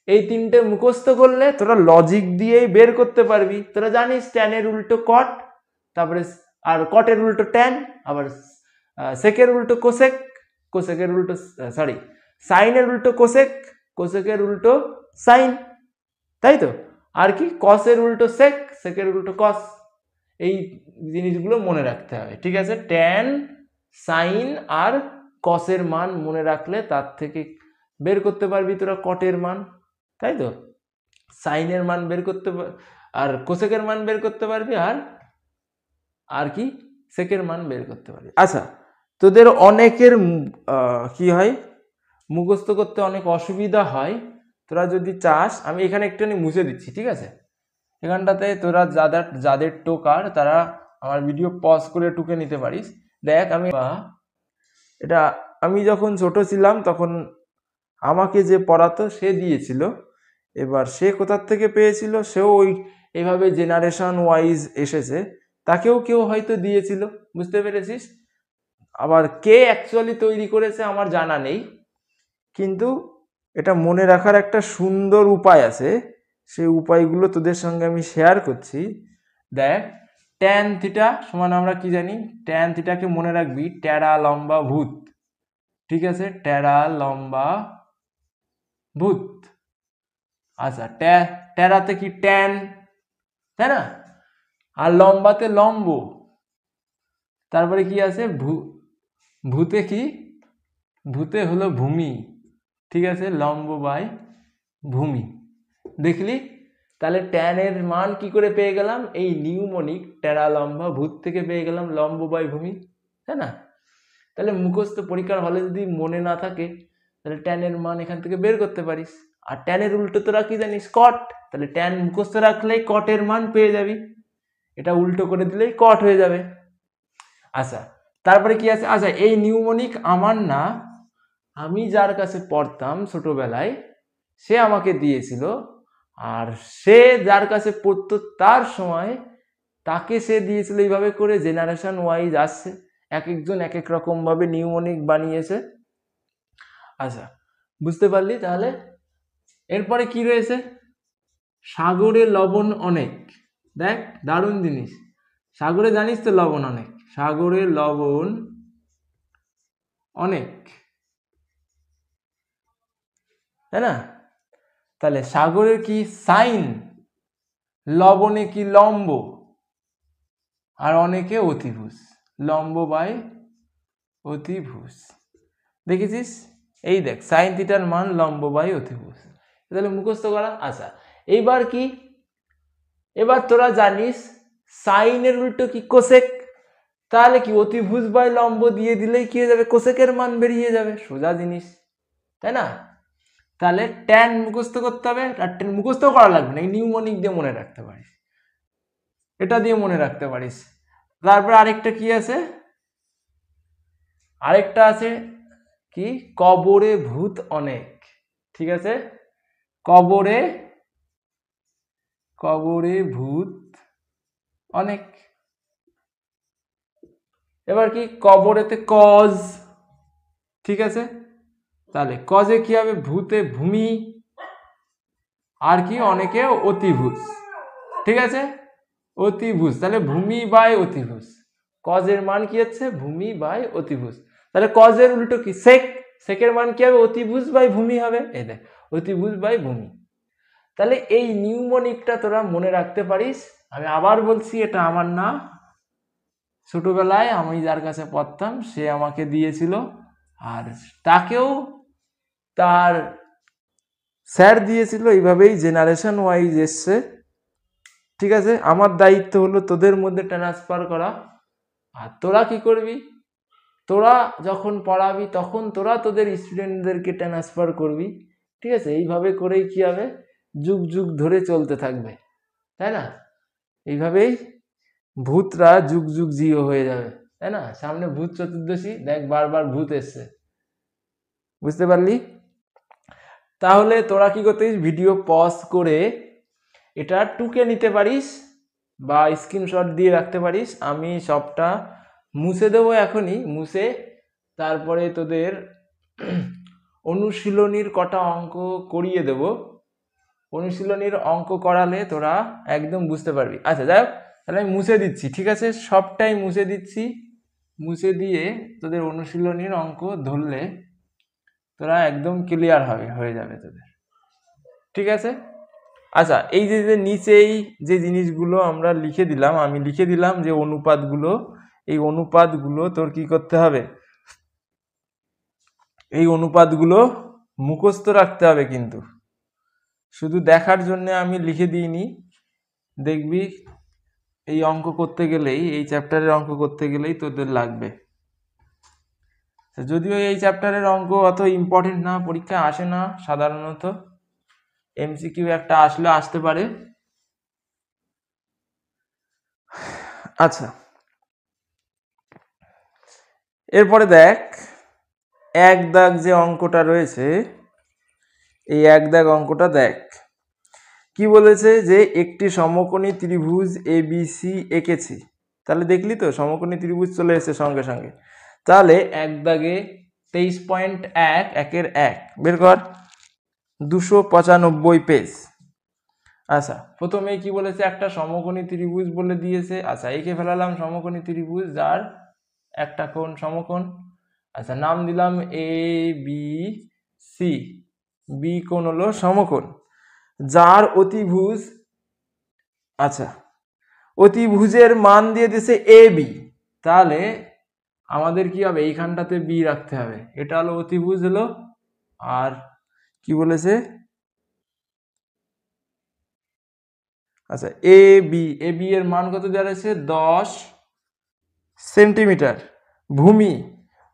এই তিনটে মুখস্থ করলে তোরা লজিক দিয়েই বের করতে পারবি। তোরা জানিস ট্যানের উল্টো কট, তারপরে আর কটের উল্টো ট্যান, আবার সেকের উল্টো কোসেক, কোসেকের উল্টো সরি সাইনের উল্টো কোসেক, কোসেকের উল্টো সাইন, তাই তো। আর কি কসের উল্টো সেক, সেকের উল্টো কস। এই জিনিসগুলো মনে রাখতে হবে, ঠিক আছে। ট্যান, সাইন আর কসের মান মনে রাখলে তার থেকে বের করতে পারবি তোরা কটের মান, তাই তো। সাইনের মান বের করতে আর কোসেকের মান বের করতে পারবি, আর কি সেকের মান বের করতে পারবি। আচ্ছা, তোদের অনেকের কি হয়, মুখস্থ করতে অনেক অসুবিধা হয়। তোরা যদি চাস, আমি এখানে একটুখানি মুছে দিচ্ছি, ঠিক আছে। এখানটাতে তোরা যাদের টোকার তারা আমার ভিডিও পজ করে টুকে নিতে পারিস। দেখ, এটা আমি যখন ছোট ছিলাম তখন আমাকে যে পড়াতো সে দিয়েছিল। এবার সে কোথার থেকে পেয়েছিল, সেও এইভাবে জেনারেশন ওয়াইজ এসেছে, তাকেও কেউ হয়তো দিয়েছিল, বুঝতে পেরেছিস। আবার কে অ্যাকচুয়ালি তৈরি করেছে আমার জানা নেই, কিন্তু এটা মনে রাখার একটা সুন্দর উপায় আছে। সেই উপায়গুলো তোদের সঙ্গে আমি শেয়ার করছি। দেখ, ট্যান থিটা সমান আমরা কি জানি, ট্যান থিটাকে মনে রাখবি ট্যারা লম্বা ভূত, ঠিক আছে, ট্যারা লম্বা ভূত। আচ্ছা, ট্যারাতে কি ট্যান, তাই না, আর লম্বাতে লম্ব, তারপরে কি আছে ভূতে কি, ভূতে হলো ভূমি, ঠিক আছে, লম্ব বাই ভূমি। দেখলি, তাহলে ট্যানের মান কি করে পেয়ে গেলাম, এই নিউমনিক ট্যারা লম্বা ভূত থেকে পেয়ে গেলাম লম্ব বাই ভূমি, তাই না। তাহলে মুখস্থ পরীক্ষার হলে যদি মনে না থাকে, তাহলে ট্যানের মান এখান থেকে বের করতে পারিস। আর ট্যানের উল্টো তোরা কি জানিস, কট, তাহলে ট্যান মুখস্থ রাখলেই কটের মান পেয়ে যাবি, এটা উল্টো করে দিলেই কট হয়ে যাবে। আচ্ছা, তারপরে কি আছে, আচ্ছা এই নিউমনিক আমার না, আমি যার কাছে পড়তাম ছোটবেলায় সে আমাকে দিয়েছিল। আর সে যার কাছে পড়তো তার সময় তাকে সে দিয়েছিল, এইভাবে করে জেনারেশন ওয়াইজ আসছে, এক একজন এক এক রকম ভাবে নিউমনিক বানিয়েছে। আচ্ছা, বুঝতে পারলি তাহলে। এরপরে কি রয়েছে, সাগরে লবণ অনেক। দেখ, দারুণ জিনিস, সাগরে জানিস তো লবণ অনেক, সাগরে লবণ অনেক, তাই না। তাহলে সাগরের কি সাইন, লবণে কি লম্ব, আর অনেকে অতিভুজ, লম্ব বাই অতিভুজ, দেখেছিস। এই দেখ, সাইন থিটার মান লম্ব বাই অতিভুজ, তাহলে মুখস্থ করা। আচ্ছা, এইবার কি, এবার তোরা জানিস সাইনের উল্টো কি কোসেক, তাহলে কি অতিভুজ বাই লম্ব দিয়ে দিলেই কি হয়ে যাবে, কোসেকের মান বেরিয়ে যাবে, সোজা জিনিস, তাই না। তাহলে ট্যান মুখস্থ করতে হবে, আর ট্যান মুখস্থ করা লাগবে না, এই নিউমনিক দিয়ে মনে রাখতে পারিস, এটা দিয়ে মনে রাখতে পারিস। তারপর আরেকটা কি আছে, আরেকটা আছে কি, কবরে ভূত অনেক, ঠিক আছে, কবরে ভূত অনেক। এবার কি, কবরেতে কজ, ঠিক আছে, তাহলে কজে কি হবে, ভূতে ভূমি, আর কি অনেকে অতিভুজ, ঠিক আছে, অতিভুজ, তাহলে ভূমি বাই অতিভুজ, কজের মান কি হচ্ছে, ভূমি বাই অতিভুজ। তাহলে কজের উল্টো কি, সেক, সেকের মান কি হবে, অতিভুজ বাই ভূমি হবে, এই দেখ, অতিভুজ বাই ভূমি। তাহলে এই নিউমনিকটা তোরা মনে রাখতে পারিস। আমি আবার বলছি, এটা আমার না, ছোটবেলায় আমি যার কাছে পড়তাম সে আমাকে দিয়েছিল, আর তাকেও তার স্যার দিয়েছিল, এইভাবেই জেনারেশন ওয়াইজ এসছে, ঠিক আছে। আমার দায়িত্ব হলো তোদের মধ্যে ট্রান্সফার করা। আর তোরা কি করবি, তোরা যখন পড়াবি তখন তোরা তোদের স্টুডেন্টদেরকে ট্রান্সফার করবি, ঠিক আছে। এইভাবে করেই কি হবে, যুগ যুগ ধরে চলতে থাকবে, তাই না। এইভাবেই ভূতরা যুগ যুগ জিও হয়ে যাবে, তাই না। সামনে ভূত চতুর্দশী, দেখ বারবার ভূত এসছে, বুঝতে পারলি। তাহলে তোরা কি করতে পারিস, ভিডিও পজ করে এটা টুকে নিতে পারিস বা স্ক্রিনশট দিয়ে রাখতে পারিস। আমি সবটা মুছে দেবো এখনই, মুছে তারপরে তোদের অনুশীলনীর কটা অঙ্ক করিয়ে দেব, অনুশীলনীর অঙ্ক করালে তোরা একদম বুঝতে পারবি। আচ্ছা যাই হোক, তাহলে আমি মুছে দিচ্ছি, ঠিক আছে, সবটাই মুছে দিচ্ছি, মুছে দিয়ে তোদের অনুশীলনীর অঙ্ক ধরলে তোরা একদম ক্লিয়ার হয়ে যাবে তোদের, ঠিক আছে। আচ্ছা, এই যে নিচেই যে জিনিসগুলো আমরা লিখে দিলাম, আমি লিখে দিলাম যে অনুপাতগুলো, এই অনুপাতগুলো তোর কি করতে হবে, এই অনুপাতগুলো মুখস্থ রাখতে হবে, কিন্তু শুধু দেখার জন্য আমি লিখে দিইনি। দেখবি এই অঙ্ক করতে গেলেই, এই চ্যাপ্টারের অঙ্ক করতে গেলেই তোদের লাগবে। যদিও এই চ্যাপ্টারের অঙ্ক অত ইম্পর্টেন্ট না, পরীক্ষায় আসে না সাধারণত, এমসিকিউ একটা আসলে আসতে পারে। আচ্ছা, এরপরে দেখ এক দাগ যে অঙ্কটা রয়েছে, এই এক দাগ অঙ্কটা দেখ কি বলেছে, যে একটি সমকোণী ত্রিভুজ এবিসি এঁকেছি। তাহলে দেখলি তো সমকোণী ত্রিভুজ চলে এসেছে সঙ্গে সঙ্গে। তাহলে এক দাগে 23.1 একের 1 বের কর, 295 পেজ। আচ্ছা, প্রথমে কি বলেছে, একটা সমকোণী ত্রিভুজ বলে দিয়েছে। আচ্ছা, এঁকে ফেলালাম সমকোণী ত্রিভুজ যার একটা কোণ সমকোণ। আচ্ছা, নাম দিলাম এ বি সি, বি কোণ হলো সমকোণ, যার অতিভুজ, আচ্ছা অতিভুজের মান দিয়ে দিয়েছে এ বি। তাহলে আমাদের কি হবে, এইখানটাতে বি রাখতে হবে, এটা হলো অতিভুজ হলো। আর কি বলেছে, আচ্ছা এ বি এর মান কত দেওয়া রয়েছে, 10 সেন্টিমিটার।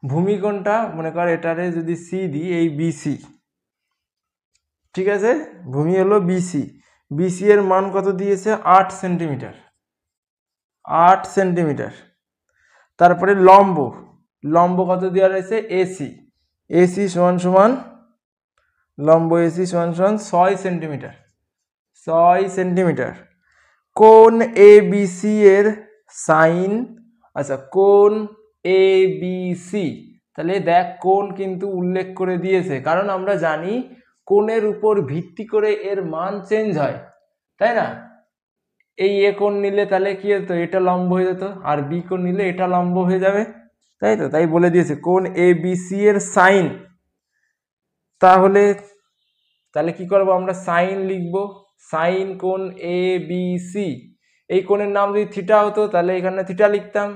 ভূমি কোনটা, মনে কর এটারে যদি সি দিই, এই বিসি, ঠিক আছে, ভূমি হলো বিসি এর মান কত দিয়েছে, 8 সেন্টিমিটার, 8 সেন্টিমিটার। তারপরে লম্ব কত দেওয়া রয়েছে, এসি সমান সমান, লম্ব এসি সমান সমান 6 সেন্টিমিটার, 6 সেন্টিমিটার। কোণ এ বিসি এর সাইন, আচ্ছা কোণ এ বিসি, তাহলে দেখ কোণ কিন্তু উল্লেখ করে দিয়েছে, কারণ আমরা জানি কোণের উপর ভিত্তি করে এর মান চেঞ্জ হয়, তাই না। এই এ কোণ নিলে তাহলে কি হতো, এটা লম্ব হয়ে যেত, আর বি কোণ নিলে এটা লম্ব হয়ে যাবে, তাই তো, তাই বলে দিয়েছে কোণ এ বিসি এর সাইন। তাহলে কি করব আমরা, সাইন লিখব, সাইন কোণ এ বি সি। এই কোণের নাম যদি থিটা হতো তাহলে এখানে থিটা লিখতাম,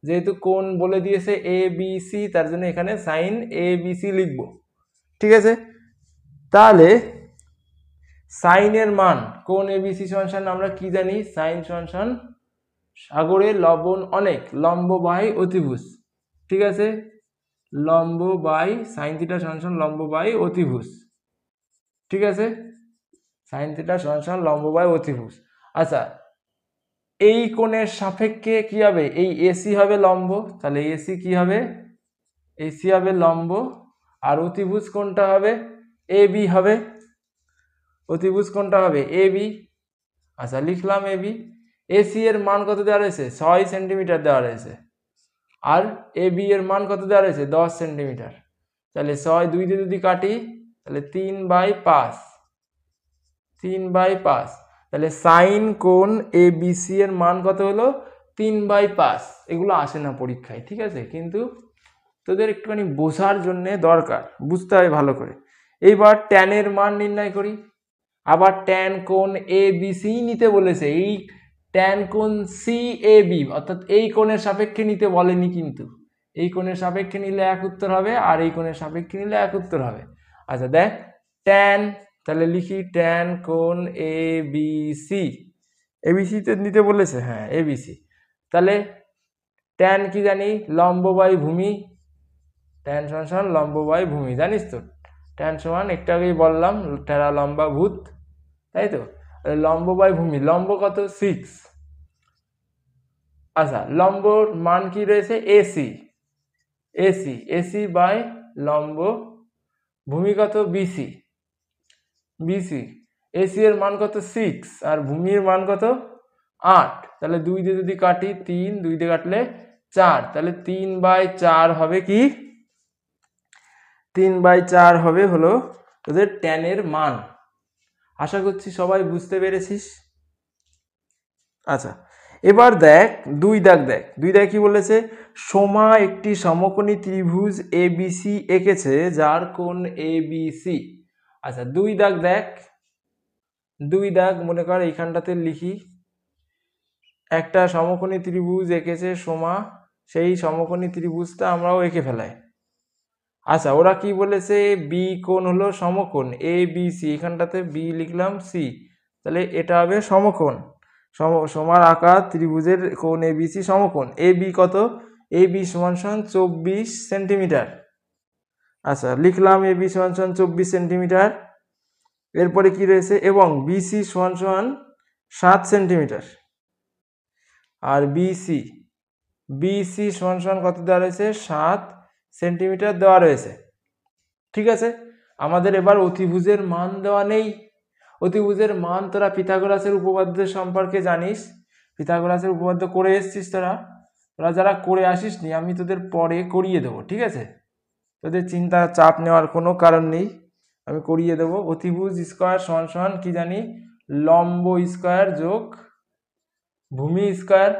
যেহেতু কোণ বলে দিয়েছে এ বি সি, তার জন্য এখানে সাইন এ বি সি লিখব, ঠিক আছে। তাহলে সাইনের মান, কোণ এ বি সি সমান আমরা কি জানি, সাইন সমান সাগরে লবণ অনেক, লম্ব বাই অতিভুজ, ঠিক আছে, লম্ব বাই সাইন থিটা সমান লম্ব বাই অতিভুজ, ঠিক আছে, সাইন থিটা সমান লম্ব বাই অতিভুজ। আচ্ছা, এই কোণের সাপেক্ষে কি হবে, এই এসি হবে লম্ব, তাহলে এসি কি হবে, এসি হবে লম্ব, আর অতিভুজ কোণটা হবে এ বি হবে, অতিভুজ কোণটা হবে এ বি। আচ্ছা, লিখলাম এ বি। এসি এর মান কত দেওয়া রয়েছে, 6 সেন্টিমিটার দেওয়া রয়েছে, আর এ বি এর মান কত দেওয়া রয়েছে, 10 সেন্টিমিটার। তাহলে 6 2 দিয়ে যদি কাটি তাহলে 3/5, 3/5। তাহলে সাইন কোণ এ বি সি এর মান কত হলো, 3/5। এগুলো আসে না পরীক্ষায়, ঠিক আছে, কিন্তু তোদের একটুখানি বোঝার জন্য দরকার, বুঝতে হবে ভালো করে। এইবার ট্যানের মান নির্ণয় করি। আবার ট্যান কোণ এ বি সি নিতে বলেছে, এই ট্যান কোণ সি এ বি, অর্থাৎ এই কোণের সাপেক্ষে নিতে বলেনি, কিন্তু এই কোণের সাপেক্ষে নিলে এক উত্তর হবে, আর এই কোণের সাপেক্ষে নিলে এক উত্তর হবে। আচ্ছা দেখ ট্যান, তাহলে লিখি ট্যান কোণ এ বি সি, এবিসি তে নিতে বলেছে, হ্যাঁ এবিসি। তাহলে ট্যান কি জানি, লম্ব বাই ভূমি, ট্যান সমান লম্ব বাই ভূমি, জানিস তো, ট্যান সমান একটু আগেই বললাম টেরা লম্বা ভূত, তাই তো, লম্ব বাই ভূমি, লম্ব কত 6। আচ্ছা, লম্বর মান কি রয়েছে, এসি, এসি বাই লম্ব, ভূমি কত বিসি, এসি এর মান কত 6, আর ভূমির মান কত 8। তাহলে 2 দিয়ে যদি কাটি 3, 2 দিয়ে কাটলে 4, তাহলে 3/4 হবে কি, 3/4 হবে হলো তোদের ট্যানের মান। আশা করছি সবাই বুঝতে পেরেছিস। আচ্ছা, এবার দেখ দুই দাগ, দেখ দুই দাগ কি বলেছে, সোমা একটি সমকোণী ত্রিভুজ এবিসি এঁকেছে যার কোণ এবিসি। আচ্ছা দুই দাগ দেখ, দুই দাগ মনে কর এইখানটাতে লিখি, একটা সমকোণী ত্রিভুজ এঁকেছে সোমা, সেই সমকোণী ত্রিভুজটা আমরাও এঁকে ফেলাই। আচ্ছা ওরা কি বলেছে, বি কোণ হলো সমকোণ এ বি সি, এখানটাতে বি লিখলাম সি, তাহলে এটা হবে সমকোণ, সোমার আঁকা ত্রিভুজের কোণ এ বি সি সমকোণ। এ বি কত, এ বি সমান সমান 24 সেন্টিমিটার। আচ্ছা লিখলাম এ বি সমান সমান 24 সেন্টিমিটার। এরপরে কি রয়েছে, এবং বিসি সমান সমান 7 সেন্টিমিটার। আর বিসি, বিসি সমান সমান কত দেওয়া রয়েছে, 7 সেন্টিমিটার দেওয়া রয়েছে। ঠিক আছে, আমাদের এবার অতিভুজের মান দেওয়া নেই। অতিভুজের মান তোরা পিথাগোরাসের উপপাদ্য সম্পর্কে জানিস, পিথাগোরাসের উপপাদ্য করে এসেছিস তোরা, তোরা যারা করে আসিসনি আমি তোদের পরে করিয়ে দেবো, ঠিক আছে, তোদের চিন্তা চাপ নেওয়ার কোনো কারণ নেই, আমি করিয়ে দেবো। অতিভুজ স্কয়ার সমান সমান কি জানি, লম্ব স্কয়ার যোগ ভূমি স্কয়ার,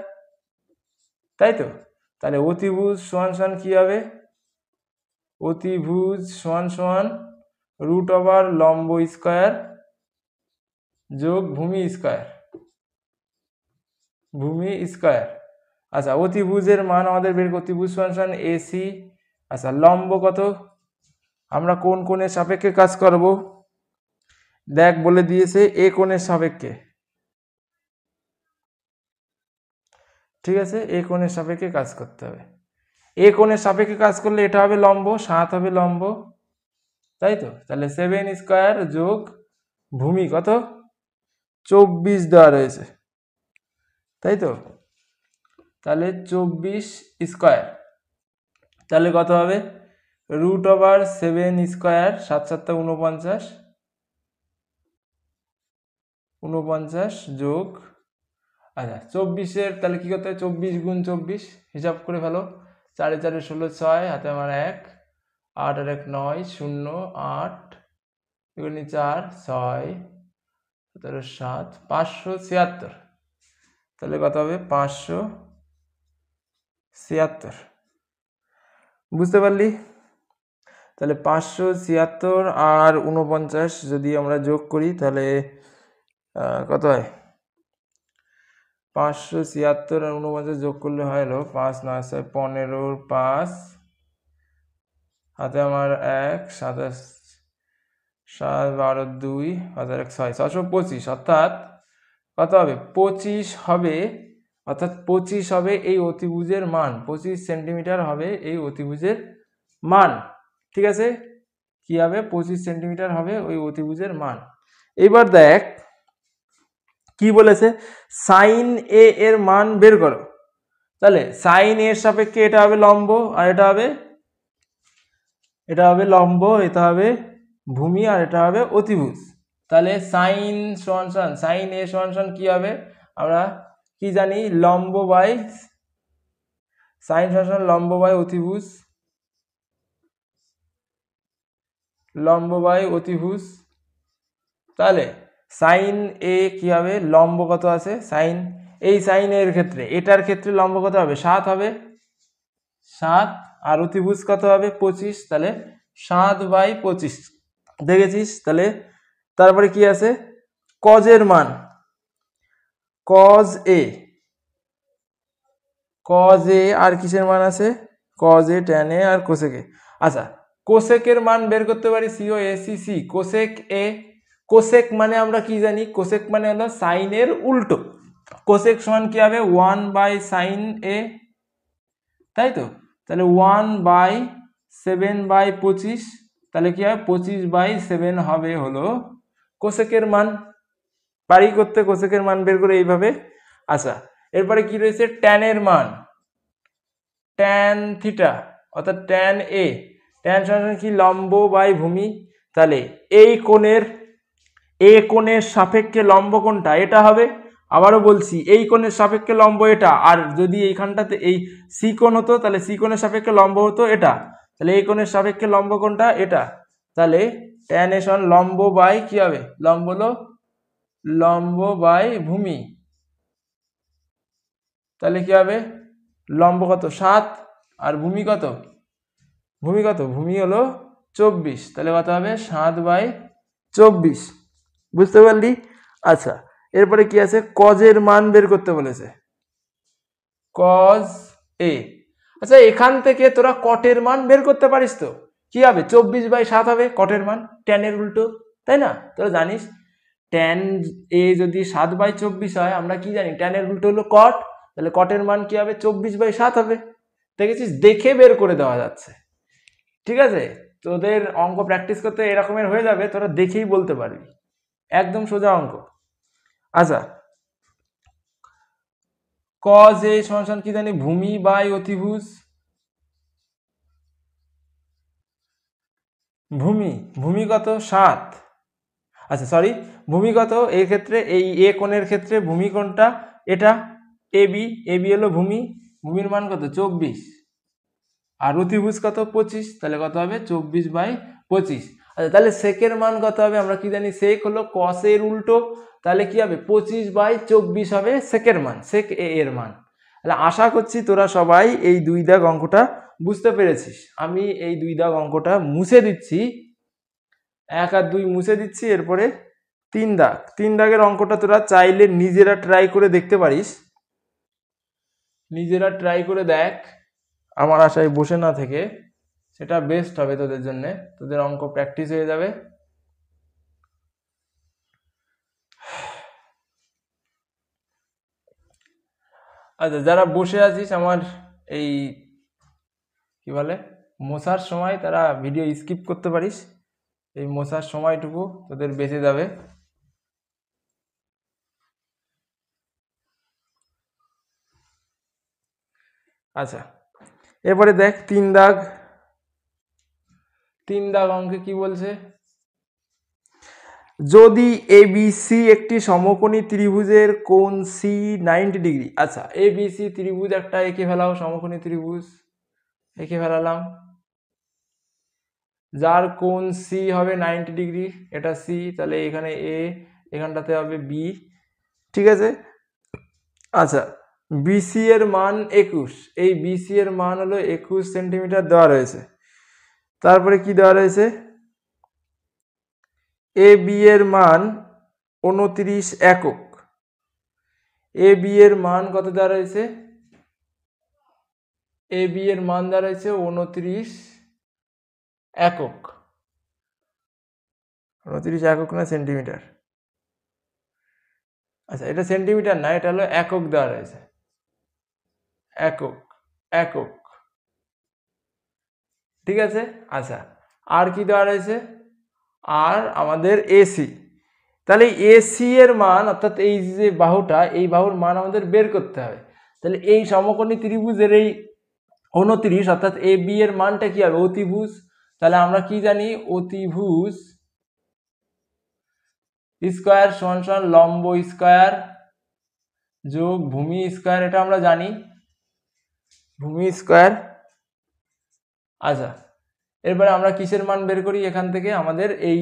তাই তো। তাহলে অতিভুজ সমান সমান কি হবে, অতিভুজ সমান সমান রুট ওভার লম্ব স্কয়ার যোগ ভূমি স্কয়ার, ভূমি স্কয়ার। আচ্ছা অতিভুজের মান আমাদের বের করতে, অতিভুজ সমান সমান এসি। আচ্ছা লম্ব কত, আমরা কোন কোণের সাপেক্ষে কাজ করব, দেখ বলে দিয়েছে এ কোণের সাপেক্ষে, ঠিক আছে, এ কোণের সাপেক্ষে কাজ করতে হবে। এ কোণের সাপেক্ষে কাজ করলে এটা হবে লম্ব, 7 হবে লম্ব, তাই তো। তাহলে 7 স্কয়ার যোগ ভূমি কত 24 দেওয়া রয়েছে, তাই তো। তাহলে 24 স্কয়ার, তাহলে কত হবে, রুট ওভার 7 স্কয়ার, 7 7 49, 49 যোগ, আচ্ছা 24-এর তাহলে কি করতে হবে, 24 গুণ 24 হিসাব করে ফেলো, 4 4 16 6, হাতে আমার 1, 8 আর 1 9, 0 8 এগুলি 4 6 17 7, 576, তাহলে কত হবে 576, বুঝতে পারলি। তাহলে 576 আর 49 যদি আমরা যোগ করি তাহলে কত হয়, 576 আর 49 যোগ করলে হয় হলো 5 9 15 5, হাতে আমার 1 27 7 12 2 হাতে 1 6 625, অর্থাৎ কত হবে 25 হবে, অর্থাৎ 25 হবে এই অতিভুজের মান, 25 সেন্টিমিটার হবে এই অতিভুজের মান, ঠিক আছে, কি হবে 25 সেন্টিমিটার হবে ওই অতিভুজের মান। এবার দেখ কি বলেছে, সাইন এ এর মান বের করো। তাহলে সাইন এর সাপেক্ষে এটা হবে লম্ব, আর এটা হবে লম্ব, এটা হবে ভূমি, আর এটা হবে অতিভুজ। তাহলে সাইন সমান সমান, সাইন এ সমান সমান কি হবে, আমরা কি জানি, লম্ব বাই, সাইন সমান সমান লম্ব বাই অতিভুজ, লম্ব বাই অতিভুজ। তাহলে সাইন এ কি হবে, লম্ব কত আছে, সাইন, এই সাইন এর ক্ষেত্রে, এটার ক্ষেত্রে লম্ব কত হবে 7 হবে, 7, আর অতিভুজ কত হবে 25, তাহলে 7/25 দেখেছিস। তাহলে তারপরে কি আছে, কজের মান, কজ এ, কজ এ আর কিসের মান আছে, কজ এ, ট্যান এ আর কোসেক এ। আচ্ছা কোসেকের মান বের করতে পারি, C O A C C, cosec A, cosec মানে আমরা কি জানি, কোসেক মানে হলো সাইনের উল্টো, কোসেক সমান কি হবে 1/sin এ, তাই তো। তাহলে 1/7/25, তাহলে কি হবে 25/7 হবে হলো কোসেকের মান, পারি করতে কোসেকের মান বের করে এইভাবে। আচ্ছা এরপরে কি রয়েছে, ট্যানের মান, ট্যান থিটা অর্থাৎ ট্যান এ, ট্যান সমান কি লম্ব বাই ভূমি, তাহলে এই কোণের, এ কোণের সাপেক্ষে লম্ব কোণটা এটা হবে, আবারও বলছি এই কোণের সাপেক্ষে লম্ব এটা, আর যদি এইখানটাতে এই সি কোণ হতো তাহলে সি কোণের সাপেক্ষে লম্ব হতো এটা, তাহলে এই কোণের সাপেক্ষে লম্ব কোণটা এটা, তাহলে ট্যান এ সমান লম্ব বাই কি হবে, লম্ব হলো লম্ব বাই ভূমি, তাহলে কি হবে, লম্ব কত 7 আর ভূমি কত, ভূমি হলো 24, তাহলে কত হবে 7/24, বুঝতে পারলি। আচ্ছা এরপরে কি আছে, কজের মান বের করতে বলেছে, কজ এ। আচ্ছা এখান থেকে তোরা কটের মান বের করতে পারিস তো, কি হবে 24/7 হবে কটের মান, ট্যানের উল্টো, তাই না? তোরা জানিস ট্যান এ যদি 7/24 হয়, আমরা কি জানি ট্যানের উল্টো হলো কট, তাহলে কটের মান কি হবে 24/7 হবে। দেখেছিস, দেখে বের করে দেওয়া যাচ্ছে, ঠিক আছে। তোদের অঙ্ক প্র্যাকটিস করতে এরকমের হয়ে যাবে, তোরা দেখেই বলতে পারবি, একদম সোজা অঙ্ক। আচ্ছা কজ এ সমান কি জানি, ভূমি বাই অতিভুজ, ভূমি কত 7, আচ্ছা সরি ভূমি কত, এই ক্ষেত্রে এই এ কোণের ক্ষেত্রে ভূমি কোণটা এটা এবি হলো ভূমির মান কত 24, আর অতিভুজ কত 25, তাহলে কত হবে 24/25। আচ্ছা তাহলে সেকের মান কত হবে, আমরা কি জানি সেক হলো কসের উল্টো, তাহলে কি হবে 25/24 হবে সেকের মান, সেক এ এর মান। তাহলে আশা করছি তোরা সবাই এই 2 দাগ অঙ্কটা বুঝতে পেরেছিস। আমি এই 2 দাগ অঙ্কটা মুছে দিচ্ছি, 1 আর 2 মুছে দিচ্ছি, এরপরে 3 দাগের অঙ্কটা তোরা চাইলে নিজেরা ট্রাই করে দেখতে পারিস, নিজেরা ট্রাই করে দেখ, আমার আশায় বসে না থেকে, সেটা বেস্ট হবে তোদের জন্য, তোদের অঙ্ক প্র্যাকটিস হয়ে যাবে। আচ্ছা যারা বসে আছিস আমার এই কি বলে মোছার সময়, তারা ভিডিও স্কিপ করতে পারিস, এই মোছার সময়টুকু তোদের বেঁচে যাবে। আচ্ছা এরপরে দেখ 3 দাগ অঙ্কে কি বলছে, যদি এবিসি একটি সমকোণী ত্রিভুজের কোণ সি 90 ডিগ্রি। আচ্ছা এবিসি ত্রিভুজ একটা এঁকে ফেলাও, সমকোণী ত্রিভুজ এঁকে ফেলালাম, যার কোণ সি হবে 90 ডিগ্রি, এটা সি, তাহলে এখানে এ, এখানটাতে হবে বি, ঠিক আছে। আচ্ছা বিসি এর মান 21, এই বিসি এর মান হলো 21 সেন্টিমিটার দেওয়া রয়েছে। তারপরে কি দেওয়া রয়েছে, এ বি এর মান 29 একক, এ বি এর মান কত দেওয়া রয়েছে, এ বি এর মান দেওয়া রয়েছে 29 একক, 29 একক না সেন্টিমিটার, আচ্ছা এটা সেন্টিমিটার না, এটা হলো একক দেওয়া রয়েছে, একক, ঠিক আছে। আচ্ছা আর কি দেওয়া রয়েছে, আর আমাদের এসি, তাহলে এসি এর মান অর্থাৎ এই যে বাহুটা, এই বাহুর মান আমাদের বের করতে হবে। তাহলে এই সমকোণী ত্রিভুজের এই 29 অর্থাৎ এ বি এর মানটা কি হবে অতিভুজ, তাহলে আমরা কি জানি অতিভুজ স্কয়ার সমান লম্ব স্কয়ার যোগ ভূমি স্কয়ার, এটা আমরা জানি ভূমি স্কয়ার। আচ্ছা এরপরে আমরা কিসের মান বের করি, এখান থেকে আমাদের এই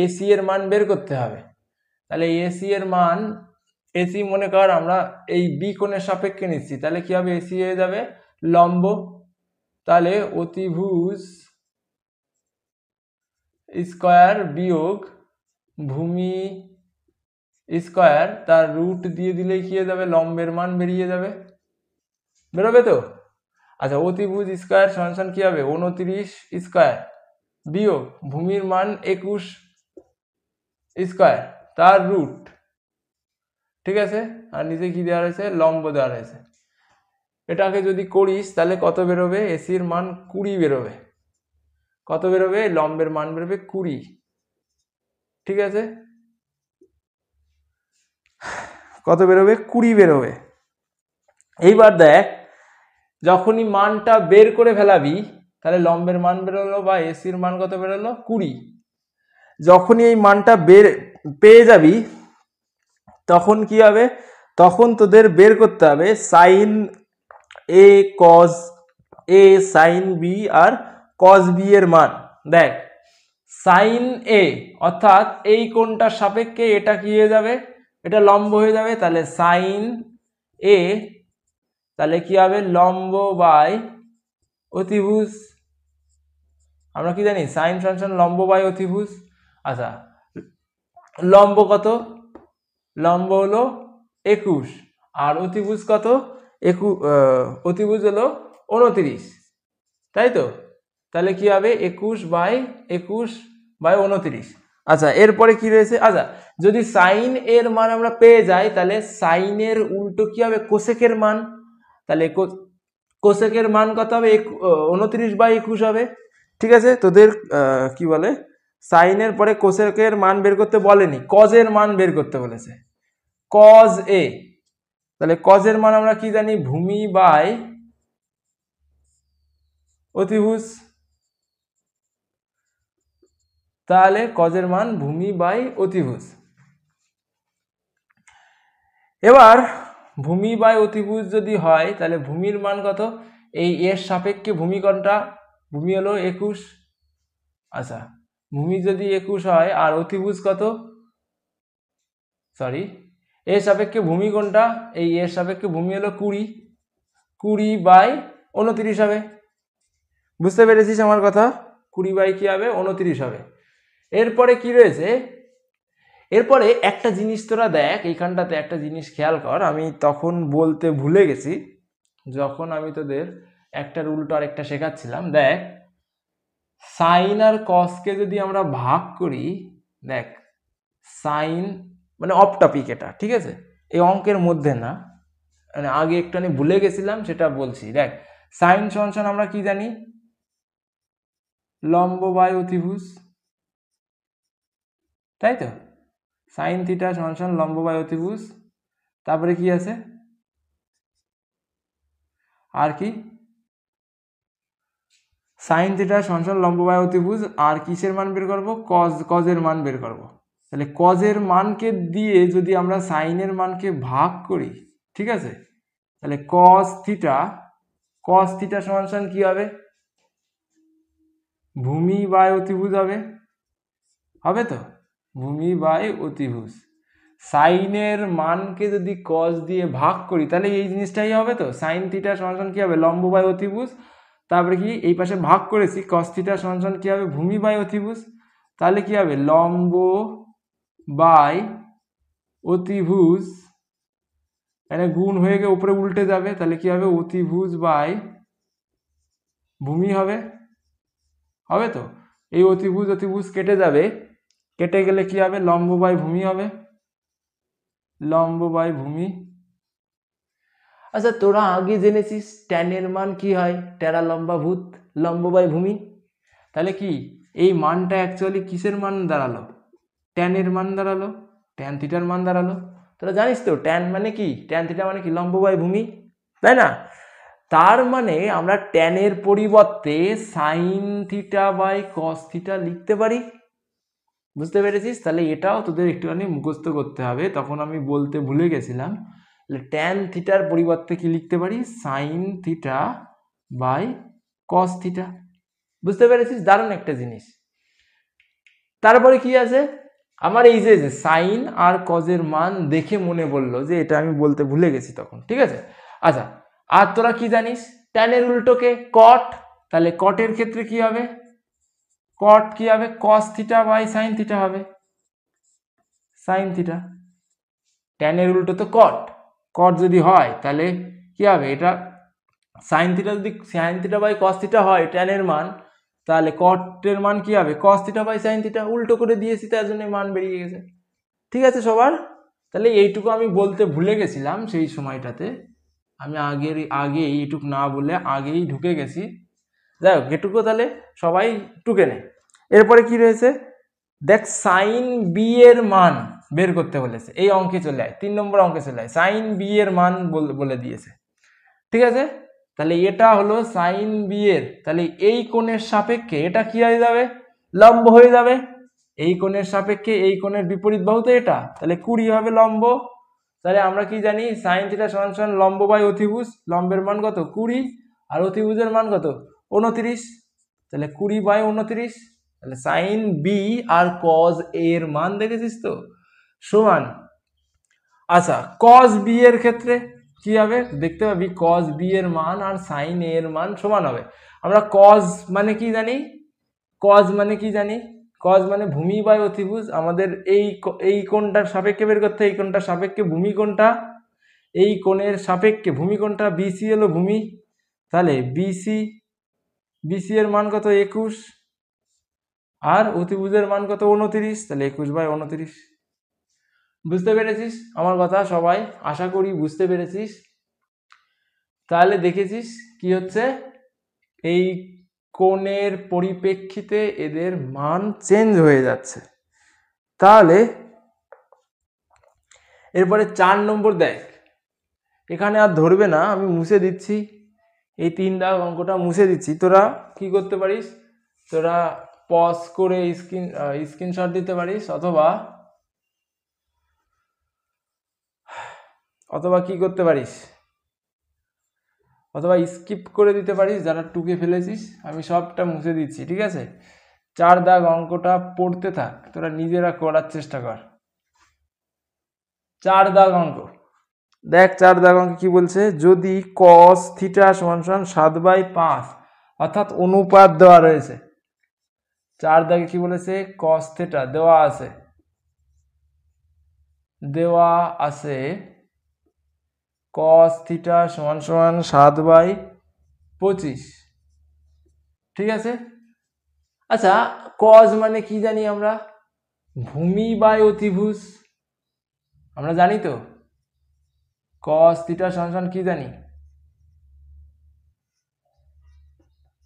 এসি এর মান বের করতে হবে। তাহলে এসি এর মান, এসি মনে কর আমরা এই বি কোণের সাপেক্ষে নিচ্ছি, তাহলে কি হবে এসি হয়ে যাবে লম্ব, তাহলে অতিভুজ স্কয়ার বিয়োগ ভূমি স্কয়ার, তার রুট দিয়ে দিলেই কি হয়ে যাবে লম্বের মান বেরিয়ে যাবে, বেরোবে তো। আচ্ছা অতিভুজ স্কয়ার সমান কি হবে 29 স্কয়ার বিয়োগ ভূমির মান 21 স্কয়ার, তার রুট, ঠিক আছে। আর নিচে কি দেওয়া রয়েছে লম্ব দেওয়া রয়েছে। এটাকে যদি করিস তাহলে কত বেরোবে, এসির মান 20 বেরোবে, কত বেরোবে লম্বের মান বেরোবে 20, ঠিক আছে। কত বেরোবে 20 বেরোবে। এইবার দেখ যখনই মানটা বের করে ফেলাবি, তাহলে লম্বের মান বেরোলো বা এসির মান কত বেরোলো 20, যখনই এই মানটা পেয়ে যাবি তখন কি হবে, তখন তোদের বের করতে হবে sine A cos A sine B আর কজ বি এর মান। দেখ সাইন এ অর্থাৎ এই কোণটার সাপেক্ষে এটা কি হয়ে যাবে, এটা লম্ব হয়ে যাবে, তাহলে সাইন এ তাহলে কি হবে লম্ব বাই অতিভুজ। আমরা কি জানি সাইন ফাংশন লম্ব বাই অতিভুজ। আচ্ছা লম্ব কত, লম্ব হলো 21 আর অতিভুজ কত, অতিভুজ হলো 29, তাই তো? তাহলে কি হবে 21 বাই 29। আচ্ছা এরপরে কি রয়েছে, আচ্ছা যদি সাইন এর মান আমরা পেয়ে যাই তাহলে সাইনের উল্টো কি হবে, কোসেকের মান। তাহলে কোসেকের মান কত হবে, 29 বাই 21 হবে। ঠিক আছে, তোদের কি বলে সাইনের পরে কোসেকের মান বের করতে বলেনি, কজের মান বের করতে বলেছে, কজ এ। তাহলে কজের মান আমরা কি জানি, ভূমি বাই অতিভুজ। তাহলে কজের মান ভূমি বাই অতিভুজ। এবার ভূমি বাই অতিভুজ যদি হয় তাহলে ভূমির মান কত, এই এর সাপেক্ষে ভূমি কোনটা, ভূমি হলো 21। আচ্ছা ভূমি যদি 21 হয় আর অতিভুজ কত, সরি এর সাপেক্ষে ভূমি কোনটা, এই এর সাপেক্ষে ভূমি হলো 20 বাই 29 হবে। বুঝতে পেরেছিস আমার কথা, 20 বাই কি হবে 29 হবে। এরপরে কি রয়েছে, এরপরে একটা জিনিস তোরা দেখ, এইখানটাতে একটা জিনিস খেয়াল কর, আমি তখন বলতে ভুলে গেছি যখন আমি তোদের একটার উল্টো আর একটা শেখাচ্ছিলাম। দেখ সাইন আর কসকে যদি আমরা ভাগ করি, দেখ সাইন মানে অফ টপিক এটা, ঠিক আছে, এই অঙ্কের মধ্যে না, মানে আগে একটু আমি ভুলে গেছিলাম সেটা বলছি। দেখ সাইন সমান আমরা কি জানি, লম্ব বাই অতিভুজ, তাই তো? সাইন থিটা সমান লম্ব বাই অতিভুজ। তারপরে কি আছে আর কি, সাইন থিটা সমান লম্ব বাই অতিভুজ, আর কিসের মান বের করব, কজের মান বের করব। তাহলে কজের মানকে দিয়ে যদি আমরা সাইনের মানকে ভাগ করি, ঠিক আছে, তাহলে কস থিটা সমান কি হবে, ভূমি বাই অতিভুজ হবে, হবে তো, ভূমি বাই অতিভুজ। সাইনের মানকে যদি কস দিয়ে ভাগ করি তাহলে এই জিনিসটাই হবে তো, সাইন থিটা সমান কি হবে, লম্ব বাই অতিভুজ। তারপরে কি এই পাশে ভাগ করেছি, কস থিটা সমান কি হবে, ভূমি বাই অতিভুজ। তাহলে কি হবে, লম্ব বাই অতিভুজ, মানে গুণ হয়ে গিয়ে উপরে উল্টে যাবে, তাহলে কি হবে অতিভুজ বাই ভূমি হবে, হবে তো? এই অতিভুজ কেটে যাবে, কেটে গেলে কি হবে, লম্ব বাই ভূমি হবে, লম্ব বাই ভূমি। আচ্ছা তোরা আগে জেনেছিস ট্যানের মান কি হয়, টেরা লম্বা ভূত, লম্ব বাই ভূমি। তাহলে কি এই মানটা অ্যাকচুয়ালি কিসের মান দাঁড়ালো, ট্যানের মান দাঁড়ালো, ট্যান থিটার মান দাঁড়ালো। তোরা জানিস তো ট্যান মানে কি, ট্যান থিটা মানে কি, লম্ব বাই ভূমি, তাই না? তার মানে আমরা ট্যানের পরিবর্তে sine theta by cos theta লিখতে পারি। বুঝতে পেরেছিস? তাহলে এটাও তোদের একটুখানি মুখস্থ করতে হবে, তখন আমি বলতে ভুলে গেছিলাম। ট্যান থিটার পরিবর্তে কি লিখতে পারি, sine theta by cos theta. বুঝতে পেরেছিস? দারুণ একটা জিনিস। তারপরে কি আছে, আমার এই যে সাইন আর কজের মান দেখে মনে পড়লো যে এটা আমি বলতে ভুলে গেছি তখন, ঠিক আছে। আচ্ছা আর তোরা কি জানিস, ট্যানের উল্টোকে কট, তাহলে কটের ক্ষেত্রে কি হবে, কট কি হবে, cos theta by sine theta হবে, সাইন থিটা। ট্যানের উল্টো তো কট, কট যদি হয় তাহলে কি হবে, এটা সাইন থিটা, যদি sine theta by cos theta হয় ট্যানের মান, তাহলে কটের মান কি হবে, cos theta by sine theta. উল্টো করে দিয়েছি তার জন্য মান বেরিয়ে গেছে। ঠিক আছে সবার? তাহলে এইটুকু আমি বলতে ভুলে গেছিলাম সেই সময়টাতে, আমি আগে এইটুকু না বলে আগেই ঢুকে গেছি। যাই হোক এটুকু তাহলে সবাই টুকে নেয়। এরপরে কি রয়েছে দেখ, সাইন বি এর মান বের করতে বলেছে, এই অঙ্কে চলে আয়, 3 নম্বর অঙ্কে চলে আয়, সাইন বি এর মান বলে দিয়েছে, ঠিক আছে। তাহলে এটা হলো সাইন বি এর, তাহলে এই কোণের সাপেক্ষে এটা কি হয়ে যাবে, লম্ব হয়ে যাবে। এই কোণের সাপেক্ষে এই কোণের বিপরীত বাহু তো এটা, তাহলে 20 হবে লম্ব। তাহলে আমরা কি জানি, সাইন থিটা সমান লম্ব বাই অতিভুজ, লম্বের মান কত 20 আর অতিভুজের মান কত 29, তাহলে 20 বাই 29। তাহলে সাইন বি আর কজ এর মান দেখেছিস তো সমান। আচ্ছা কজ বি এর ক্ষেত্রে, কি হবে দেখতে পাবি cos b এর মান আর sin a এর মান সমান হবে। আমরা cos মানে কি জানি, cos মানে কি জানি, cos মানে ভূমি বাই অতিভুজ। আমাদের এই কোণটার সাপেক্ষে বের করতে, এই কোণটার সাপেক্ষে ভূমি কোণটা, এই কোণের সাপেক্ষে ভূমি কোণটা বিসি হলো ভূমি, তাহলে বিসি এর মান কত 21 আর অতিভুজের মান কত 29, তাহলে 21/29। বুঝতে পেরেছিস আমার কথা সবাই? আশা করি বুঝতে পেরেছিস। তাহলে দেখেছিস কি হচ্ছে, এই কোণের পরিপ্রেক্ষিতে এদের মান চেঞ্জ হয়ে যাচ্ছে। তাহলে এরপরে 4 নম্বর দেখ, এখানে আর ধরবে না, আমি মুছে দিচ্ছি, এই 3 দাগ অঙ্কটা মুছে দিচ্ছি। তোরা কি করতে পারিস, তোরা পজ করে স্ক্রিনশট দিতে পারিস, অথবা কি করতে পারিস, অথবা স্কিপ করে দিতে পারিস যারা টুকে ফেলেছিস। আমি সবটা মুছে দিচ্ছি, ঠিক আছে? 4 দাগ অঙ্কটা পড়তে থাক, তোরা নিজেরা করার চেষ্টা কর। 4 দাগ অঙ্ক দেখ, 4 দাগ অঙ্ক কি বলছে, যদি cos θ = 7/5 অর্থাৎ অনুপাত দেওয়া রয়েছে। 4 দাগে কি বলেছে, cos θ দেওয়া আছে cos θ = 7/25, ঠিক আছে? আচ্ছা, cos মানে কি জানি আমরা, ভূমি বাই অতিভুজ, আমরা জানি তো cos θ = কি জানি,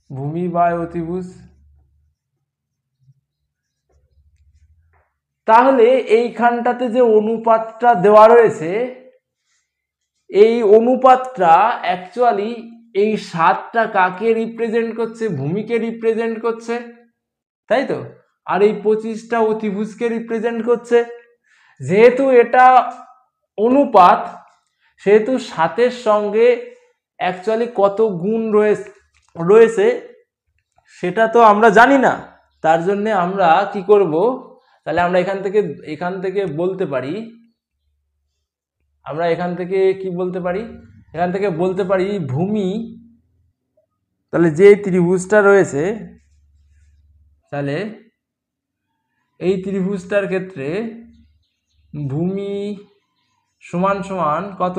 ভূমি বাই অতিভুজ। তাহলে এইখানটাতে যে অনুপাতটা দেওয়া রয়েছে, এই অনুপাতটা অ্যাকচুয়ালি এই 7টা কাকে রিপ্রেজেন্ট করছে, ভূমিকে রিপ্রেজেন্ট করছে, তাই তো? আর এই 25টা অতিভুজকে রিপ্রেজেন্ট করছে। যেহেতু এটা অনুপাত, সেহেতু 7-এর সঙ্গে অ্যাকচুয়ালি কত গুণ রয়েছে সেটা তো আমরা জানি না। তার জন্য আমরা কি করব, তাহলে আমরা এখান থেকে বলতে পারি, আমরা এখান থেকে কি বলতে পারি, এখান থেকে বলতে পারি ভূমি, তাহলে যে ত্রিভুজটা রয়েছে, তাহলে এই ত্রিভুজটার ক্ষেত্রে ভূমি সমান সমান কত,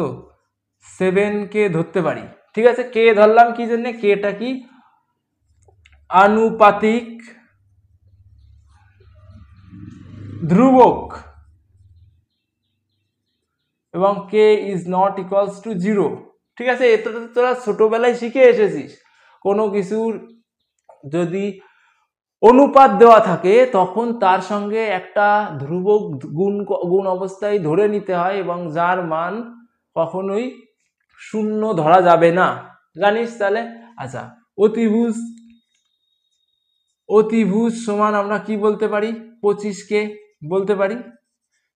7কে ধরতে পারি, ঠিক আছে? কে ধরলাম কি জন্য, কেটা কি আনুপাতিক ধ্রুবক, এবং K is not equals to 0, ঠিক আছে? এটা তো তোরা ছোটবেলায় শিখে এসেছিস। কোনো কিছুর যদি অনুপাত দেওয়া থাকে তখন তার সঙ্গে একটা ধ্রুবক গুণ অবস্থায় ধরে নিতে হয়, এবং যার মান কখনোই 0 ধরা যাবে না, জানিস? তাহলে আচ্ছা, অতিভুজ সমান আমরা কি বলতে পারি, 25কে বলতে পারি।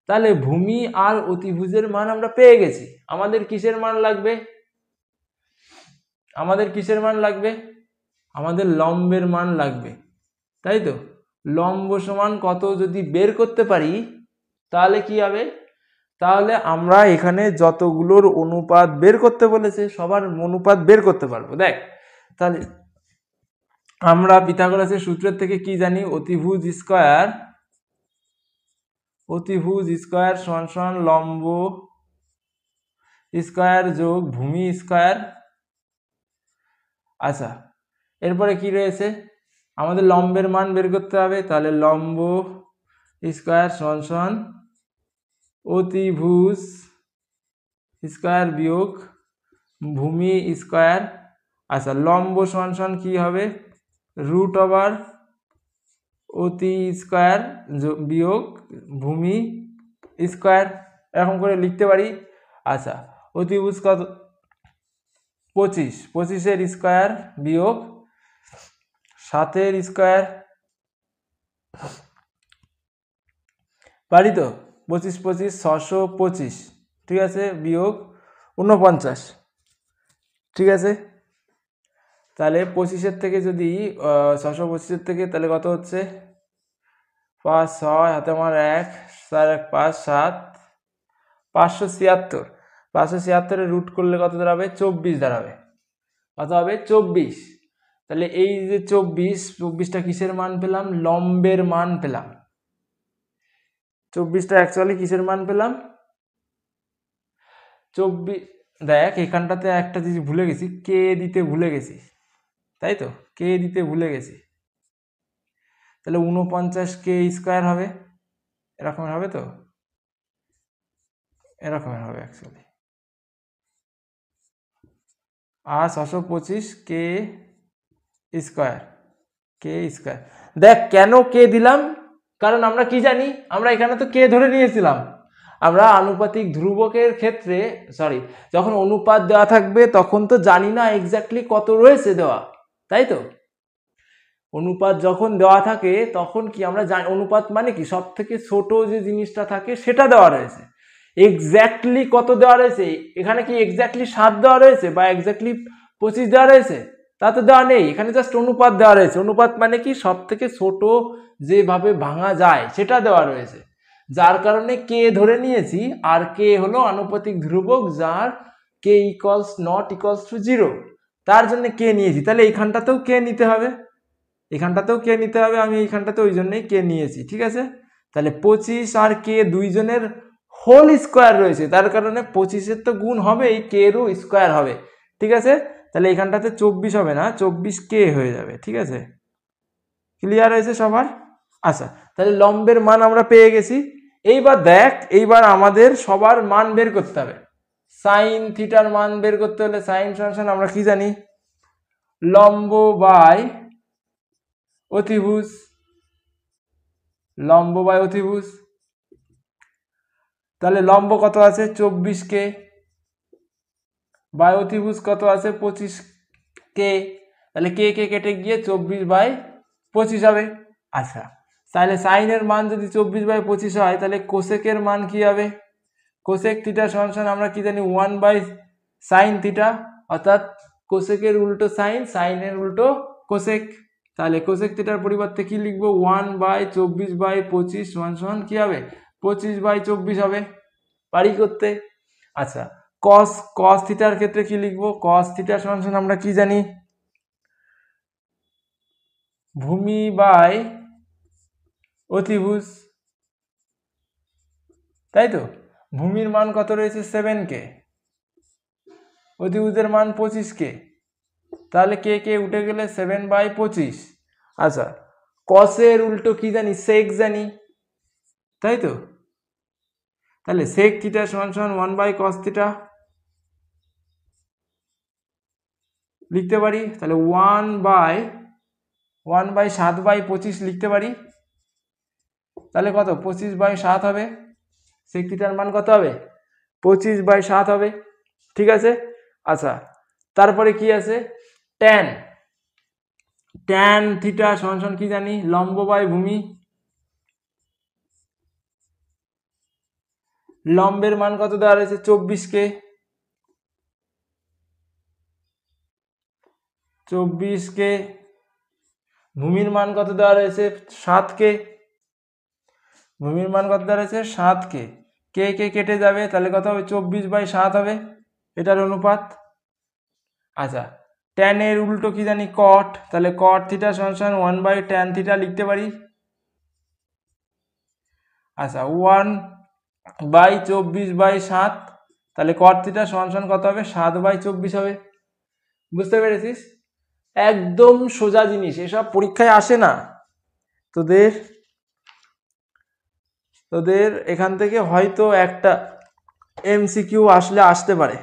তাহলে ভূমি আর অতিভুজের মান আমরা পেয়ে গেছি। আমাদের কিসের মান লাগবে, আমাদের লম্বের মান লাগবে, তাই তো? লম্ব সমান কত যদি বের করতে পারি, তাহলে কি হবে, তাহলে আমরা এখানে যতগুলোর অনুপাত বের করতে বলেছে সবার অনুপাত বের করতে পারবো। দেখ, তাহলে আমরা পিথাগোরাসের সূত্রের থেকে কি জানি, অতিভুজ স্কয়ার সমান লম্ব স্কয়ার যোগ ভূমি স্কয়ার। আচ্ছা, এরপরে কি রয়েছে, আমাদের লম্বের মান বের করতে হবে, তাহলে লম্ব স্কয়ার সমান অতিভুজ স্কয়ার বিয়োগ ভূমি স্কয়ার। আচ্ছা, লম্ব সমান কি হবে, √ অতি স্কয়ার বিয়োগ ভূমি স্কয়ার, এরকম করে লিখতে পারি। আচ্ছা, অতিভুজ কত, 25-এর স্কয়ার বিয়োগ 7-এর স্কয়ার, পারি তো? 25 625, ঠিক আছে, বিয়োগ 49, ঠিক আছে? তাহলে 25-এর থেকে যদি 625-এর থেকে, তাহলে কত হচ্ছে, 5 6 হাতে আমার 1 4 1 5 7 576। 576 রুট করলে কত দাঁড়াবে? 24 দাঁড়াবে। কত হবে? 24। তাহলে এই যে 24টা কিসের মান পেলাম? লম্বের মান পেলাম। 24টা অ্যাকচুয়ালি কিসের মান পেলাম? 24। দেখ এখানটাতে একটা জিনিস ভুলে গেছি, কে দিতে ভুলে গেছি, তাই তো? কে দিতে ভুলে গেছি। তাহলে 49k² হবে, এরকমের হবে তো, এরকমের হবে অ্যাকচুয়ালি। আর 625k²। দেখ কেন কে দিলাম? কারণ আমরা কি জানি, আমরা এখানে তো কে ধরে নিয়েছিলাম। আমরা আনুপাতিক ধ্রুবকের ক্ষেত্রে যখন অনুপাত দেওয়া থাকবে তখন তো জানি না এক্স্যাক্টলি কত রয়েছে দেওয়া, তাই তো? অনুপাত যখন দেওয়া থাকে তখন কি আমরা জানি, অনুপাত মানে কি, সব থেকে ছোট যে জিনিসটা থাকে সেটা দেওয়া রয়েছে। এক্স্যাক্টলি কত দেওয়া রয়েছে? এখানে কি এক্স্যাক্টলি 7 দেওয়া রয়েছে বা এক্স্যাক্টলি 25 দেওয়া রয়েছে? তা তো দেওয়া নেই, এখানে জাস্ট অনুপাত দেওয়া রয়েছে। অনুপাত মানে কি, সব থেকে ছোট যেভাবে ভাঙা যায় সেটা দেওয়া রয়েছে, যার কারণে কে ধরে নিয়েছি। আর কে হলো আনুপাতিক ধ্রুবক যার কে == 0, তার জন্য কে নিয়েছি। তাহলে এইখানটাতেও কে নিতে হবে, এখানটাতেও কে নিতে হবে। আমি এইখানটাতে ওই জন্যই কে নিয়েছি, ঠিক আছে? তাহলে 25 আর কে দুইজনের হোল স্কোয়ার রয়েছে, তার কারণে 25-এর তো গুণ হবে, এই কে এরও স্কোয়ার হবে, ঠিক আছে? তাহলে এখানটাতে 24 হবে না, 24k হয়ে যাবে, ঠিক আছে? ক্লিয়ার হয়েছে সবার? আচ্ছা, তাহলে লম্বের মান আমরা পেয়ে গেছি। এইবার দেখ, এইবার আমাদের সবার মান বের করতে হবে। সাইন থিটার মান বের করতে হলে সাইন সমান আমরা কি জানি? লম্ব বাই অতিভুজ। লম্ব বাই অতিভুজ। তাহলে লম্ব কত আছে? 24k, বাই অতিভুজ কত আছে? 25k। তাহলে কে কে কেটে গিয়ে 24/25 হবে। আচ্ছা, তাহলে সাইনের মান যদি 24/25 হয় তাহলে কোসেকের মান কি হবে? কোসেক থিটা সমান আমরা কি জানি? 1/sin থিটা, অর্থাৎ কোসেকের উল্টো সাইন, সাইনের উল্টো কোসেক। তাহলে কোসেক থিটার পরিবর্তে কি লিখবো? 1/24/25 সমান কি হবে? 25/24 হবে। পারি করতে। আচ্ছা, cos থিটার ক্ষেত্রে কি লিখবো? cos থিটা সমান আমরা কি জানি? ভূমি বাই অতিভুজ, তাই তো? ভূমির মান কত রয়েছে? 7k, অতিভুজের মান 25k, তাহলে কে কে উঠে গেলে 7/25। আচ্ছা, কসের উল্টো কি জানি? সেক জানি, তাই তো? তাহলে সেক থিটা সমান 1/cos থিটা লিখতে পারি। তাহলে 1/7/25 লিখতে পারি। তাহলে কত? 25/7 হবে। সেক থিটার মান কত হবে? 25/7 হবে, ঠিক আছে? আচ্ছা, তারপরে কি আছে? ট্যান থিটা সমান কি জানি? লম্ব বাই ভূমি। লম্বের মান কত দেওয়া রয়েছে? 24k, 24k। ভূমির মান কত দেওয়া রয়েছে? 7k, ভূমির মান কত দেওয়া রয়েছে? 7k। কে কে কেটে যাবে, তাহলে কত হবে? 24/7 হবে, এটার অনুপাত। আচ্ছা, ট্যানের উল্টো কি জানি? কট, তাহলে কট থিটা সমান 1/tan থিটা লিখতে পারি। আচ্ছা, 1/24/7, তাহলে কট থিটা সমান কত হবে? 7/24 হবে। বুঝতে পেরেছিস? একদম সোজা জিনিস, এসব পরীক্ষায় আসে না। তোদের এখান থেকে হয়তো একটা এমসিকিউ আসতে পারে,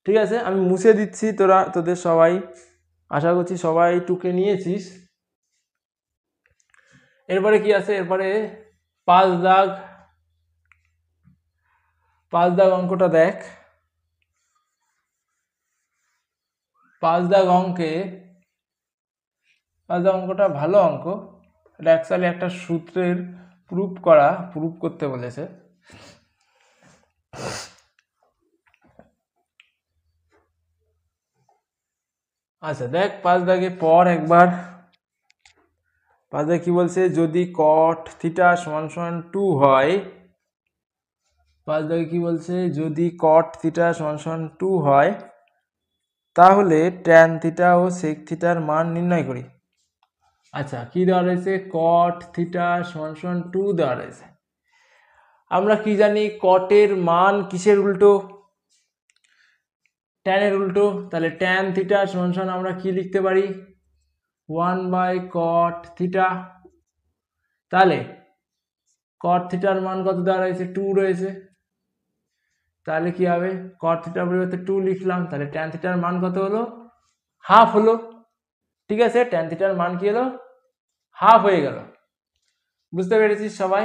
ঠিক আছে? আমি মুছে দিচ্ছি, তোদের সবাই, আশা করছি সবাই টুকে নিয়েছিস। এরপরে কি আছে? এরপরে 5 দাগ অঙ্কটা দেখ। 5 দাগ অঙ্কটা ভালো অঙ্ক। এটা অ্যাকচুয়ালি একটা সূত্রের প্রুফ করতে বলেছে। আচ্ছা দেখ, 5 দাগে পর একবার। 5 দাগে কি বলছে? যদি cot থিটা সমান 2 হয়, 5 দাগে কি বলছে, যদি cot থিটা সমান 2 হয় তাহলে tan থিটা ও sec থিটার মান নির্ণয় করি। আচ্ছা, কি দেওয়া রয়েছে, cot থিটা সমান 2 দেওয়া রয়েছে। আমরা কি জানি cot এর মান কিসের উল্টো, tan এর উল্টো, তাহলে tan থিটা সমান আমরা কি লিখতে পারি, 1/cot থিটা। তাহলে cot থিটার মান কত দেওয়া রয়েছে, 2 রয়েছে, তাহলে কি হবে, cot থিটার পরিবর্তে 2 লিখলাম, তাহলে tan থিটার মান কত হলো, হাফ হলো। ঠিক আছে, tan থিটার মান কি হলো, হাফ হয়ে গেল। বুঝতে পেরেছিস সবাই?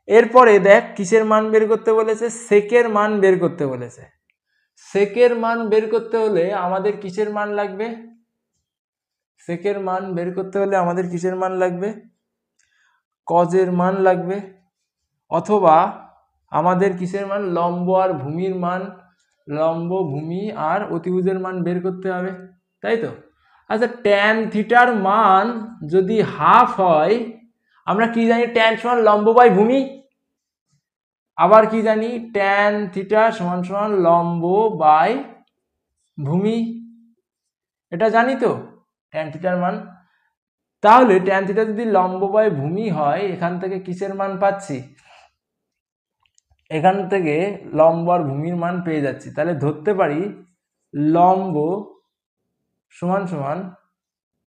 এরপরে দেখ কিসের মান বের করতে বলেছে, সেকের মান বের করতে বলেছে। সেকের মান বের করতে হলে আমাদের কিসের মান লাগবে, সেকের মান বের করতে হলে আমাদের কিসের মান লাগবে, কজের মান লাগবে, অথবা আমাদের কিসের মান, লম্ব আর ভূমির মান, লম্ব ভূমি আর অতিভুজের মান বের করতে হবে, তাই তো। আচ্ছা, tan থিটার মান যদি হাফ হয়, আমরা কি জানি, tan সমান লম্ব বাই ভূমি, আবার কি জানি, tan থিটা সমান লম্ব বাই ভূমি, এটা জানি তো tan থিটার মান। তাহলে tan থিটা যদি লম্ব বাই ভূমি হয়, এখান থেকে কিসের মান পাচ্ছি, এখান থেকে লম্ব আর ভূমির মান পেয়ে যাচ্ছি। তাহলে ধরতে পারি লম্ব সমান সমান,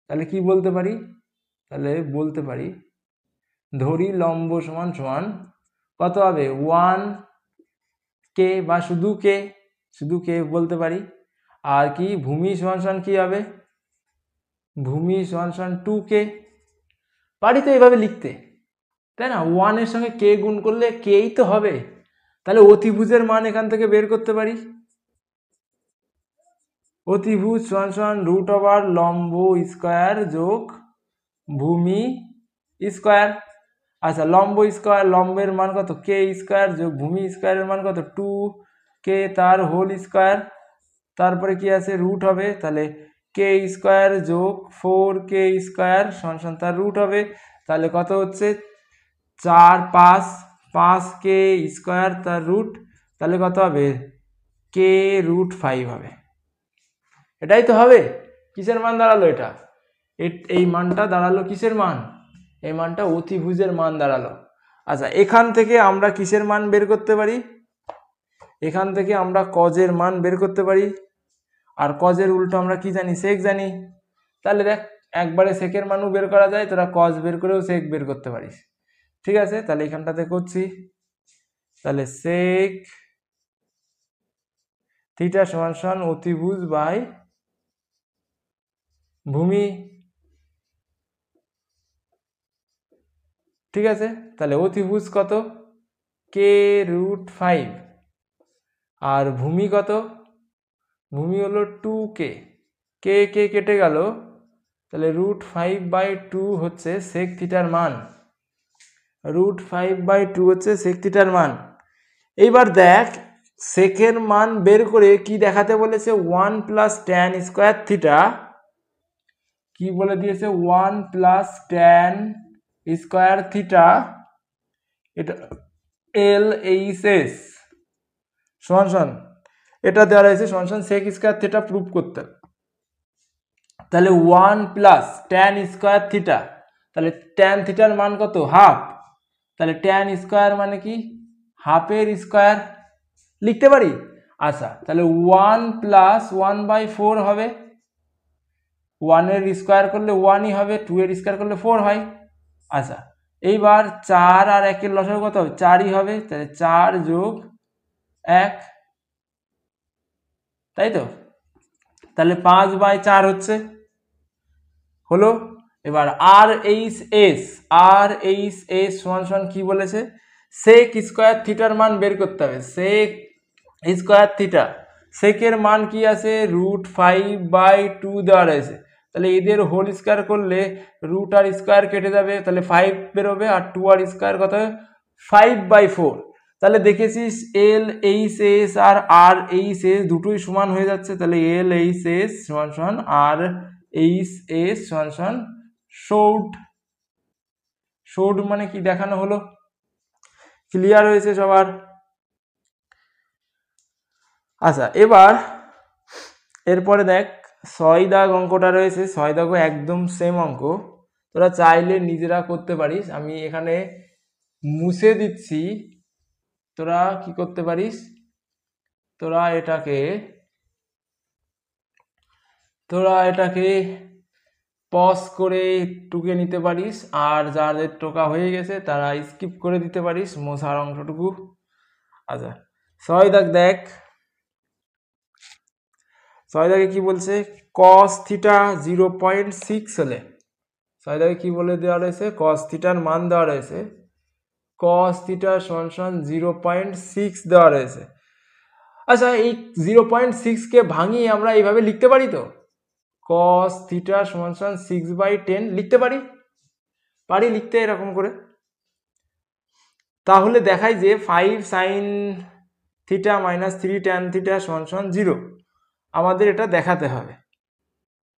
তাহলে কি বলতে পারি, তাহলে বলতে পারি, ধরি লম্ব সমান সমান কত হবে, 1k বা শুধু কে বলতে পারি, আর কি ভূমি সমান সমান কি হবে, ভূমি সমান সমান 2k, পারি তো এইভাবে লিখতে, তাই না, 1 এর সঙ্গে k গুণ করলে kই তো হবে। তাহলে অতিভুজের মান এখান থেকে বের করতে পারি, অতিভুজ সমান রুট ওভার লম্ব স্কয়ার যোগ ভূমি স্কয়ার। আচ্ছা, লম্ব স্কয়ার, লম্বের মান কত, কে স্কয়ার যোগ ভূমি স্কয়ারের মান কত, 2k তার হোল স্কয়ার, তারপরে কি আছে, রুট হবে, তাহলে কে স্কয়ার যোগ 4k স্কয়ার সমান তার রুট হবে, তাহলে কত হচ্ছে 5k স্কয়ার তার রুট, তাহলে কত হবে, কে রুট 5 হবে। এটাই তো হবে, কিসের মান দাঁড়ালো, এটা এই মানটা দাঁড়ালো কিসের মান, এই মানটা অতিভুজের মান দাঁড়ালো। আচ্ছা, এখান থেকে আমরা কিসের মান বের করতে পারি, এখান থেকে আমরা কজের মান বের করতে পারি, আর কজের উল্টো আমরা কি জানি, সেক জানি। তাহলে দেখ, একবারে সেকের মানও বের করা যায়, তোরা কজ বের করেও সেক বের করতে পারিস। ঠিক আছে, তাহলে এখানটাতে করছি, তাহলে সেক থিটা সমান অতিভুজ বাই ভূমি। ঠিক আছে, তাহলে অতিভুজ কত, কে রুট 5, আর ভূমি কত, ভূমি হলো 2k, কে কেটে গেল, তাহলে রুট 5/2 হচ্ছে সেক থিটার মান, রুট 5/2 হচ্ছে সেক থিটার মান। এইবার দেখ, সেকের মান বের করে কি দেখাতে বলেছে, 1 প্লাস ট্যান স্কোয়ার থিটা, কি বলে দিয়েছে, 1 প্লাস ট্যান স্কোয়ার থিটা, এটা LHS সমান এটা দেওয়া রয়েছে সমান সেক স্কোয়ার থিটা প্রুফ করতে। তাহলে 1 প্লাস ট্যান স্কোয়ার থিটা, তাহলে ট্যান থিটার মান কত, হাফ, তাহলে ট্যান স্কোয়ার মানে কি, হাফের স্কোয়ার লিখতে পারি। আচ্ছা, তাহলে 1 প্লাস 1/4 হবে, 1 এর স্কোয়ার করলে 1ই হবে, 2 এর স্কোয়ার করলে 4 হয়। আচ্ছা, এইবার 4 আর 1 এর লসাগু কত হবে, 4ই হবে, তাহলে 4 যোগ 1, তাই তো, তাহলে 5/4 হচ্ছে, হলো। এবার RHS সমান কি বলেছে, সেক স্কোয়ার থিটার মান বের করতে হবে, সেক স্কোয়ার থিটা, সেকের মান কি আছে, রুট 5/2 দেওয়া রয়েছে, তাহলে এদের হোল স্কোয়ার করলে রুট আর স্কোয়ার কেটে যাবে, তাহলে 5 বেরোবে, আর 2 আর স্কোয়ার কত হবে, 5/4। তাহলে দেখেছিস LHS আর RHS দুটোই সমান হয়ে যাচ্ছে, তাহলে LHS সমান RHS সমান শর্ট মানে কি দেখানো হলো, ক্লিয়ার হয়েছে সবার। আচ্ছা এবার এরপরে দেখ 6 দাগ অঙ্কটা রয়েছে, 6 দাগও একদম সেম অঙ্ক, তোরা চাইলে নিজেরা করতে পারিস, আমি এখানে মুছে দিচ্ছি, তোরা কি করতে পারিস, তোরা এটাকে পজ করে টুকে নিতে পারিস, আর যাদের টোকা হয়ে গেছে তারা স্কিপ করে দিতে পারিস মোছার অংশটুকু। আচ্ছা 6 দাগ দেখ, 6 দাগে কি বলছে, cos থিটা 0.6 হলে, 6 দাগে কি বলে দেওয়া রয়েছে, cos থিটার মান দেওয়া রয়েছে, cos থিটা সমান 0.6 দেওয়া রয়েছে। আচ্ছা এই 0.6 কে ভাঙিয়ে আমরা এইভাবে লিখতে পারি তো, cos থিটা সমান 6/10 লিখতে পারি লিখতে এরকম করে। তাহলে দেখাই যে 5 sin theta minus 3 tan theta সমান 0, আমাদের এটা দেখাতে হবে,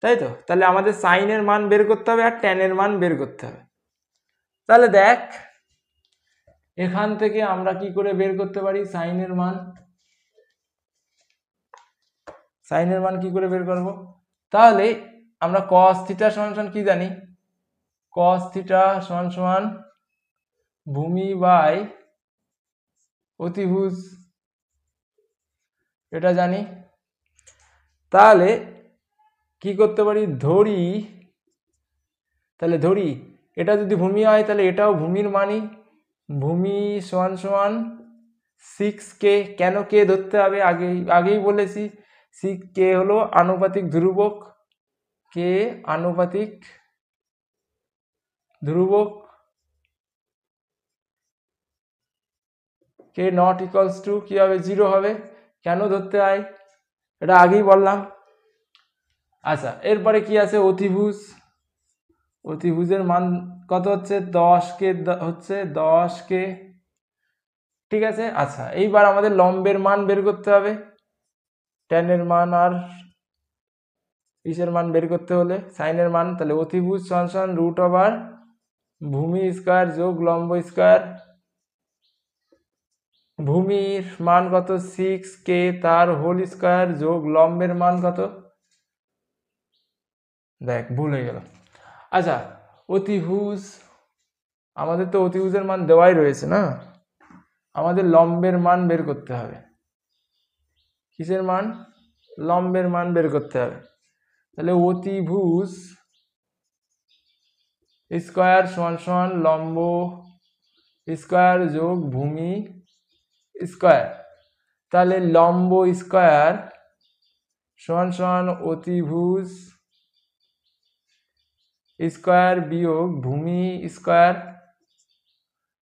তাই তো? তাহলে আমাদের সাইনের মান বের করতে হবে আর ট্যানের মান বের করতে হবে। তাহলে দেখ এখান থেকে আমরা কি করে বের করতে পারি সাইনের মান, কি করে বের করব, তাহলে আমরা cos থিটা সমান কি জানি, cos থিটা সমান ভূমি বাই অতিভুজ, এটা জানি। তাহলে কি করতে পারি, ধরি এটা যদি ভূমি হয় তাহলে এটাও ভূমির মানই, ভূমি সমান 6k, কেন কে ধরতে হবে, আগেই বলেছি, কে হলো আনুপাতিক ধ্রুবক, কে আনুপাতিক ধ্রুবক, কে নট ইকুয়ালস টু কি হবে, 0 হবে, কেন ধরতে হয় এটা আগেই বললাম। আচ্ছা এরপরে কি আছে, অতিভুজের মান কত হচ্ছে, 10k হচ্ছে, 10k, ঠিক আছে। আচ্ছা এইবার আমাদের লম্বের মান বের করতে হবে, ট্যানের মান আর ইসের মান বের করতে হলে সাইনের মান, তাহলে অতিভুজ সমান √, ভূমি স্কয়ার যোগ লম্ব স্কয়ার, ভূমির মান কত 6k তার হোল স্কয়ার যোগ লম্বের মান কত, দেখ ভুল হয়ে গেল। আচ্ছা অতিভুজ, আমাদের তো অতিভুজের মান দেওয়াই রয়েছে না, আমাদের লম্বের মান বের করতে হবে, কিসের মান, লম্বের মান বের করতে হবে। তাহলে অতিভুজ স্কয়ার সমান লম্ব স্কয়ার যোগ ভূমি স্কয়ার, তাহলে লম্ব স্কয়ার সমান অতিভুজ স্কয়ার বিয়োগ ভূমি স্কয়ার।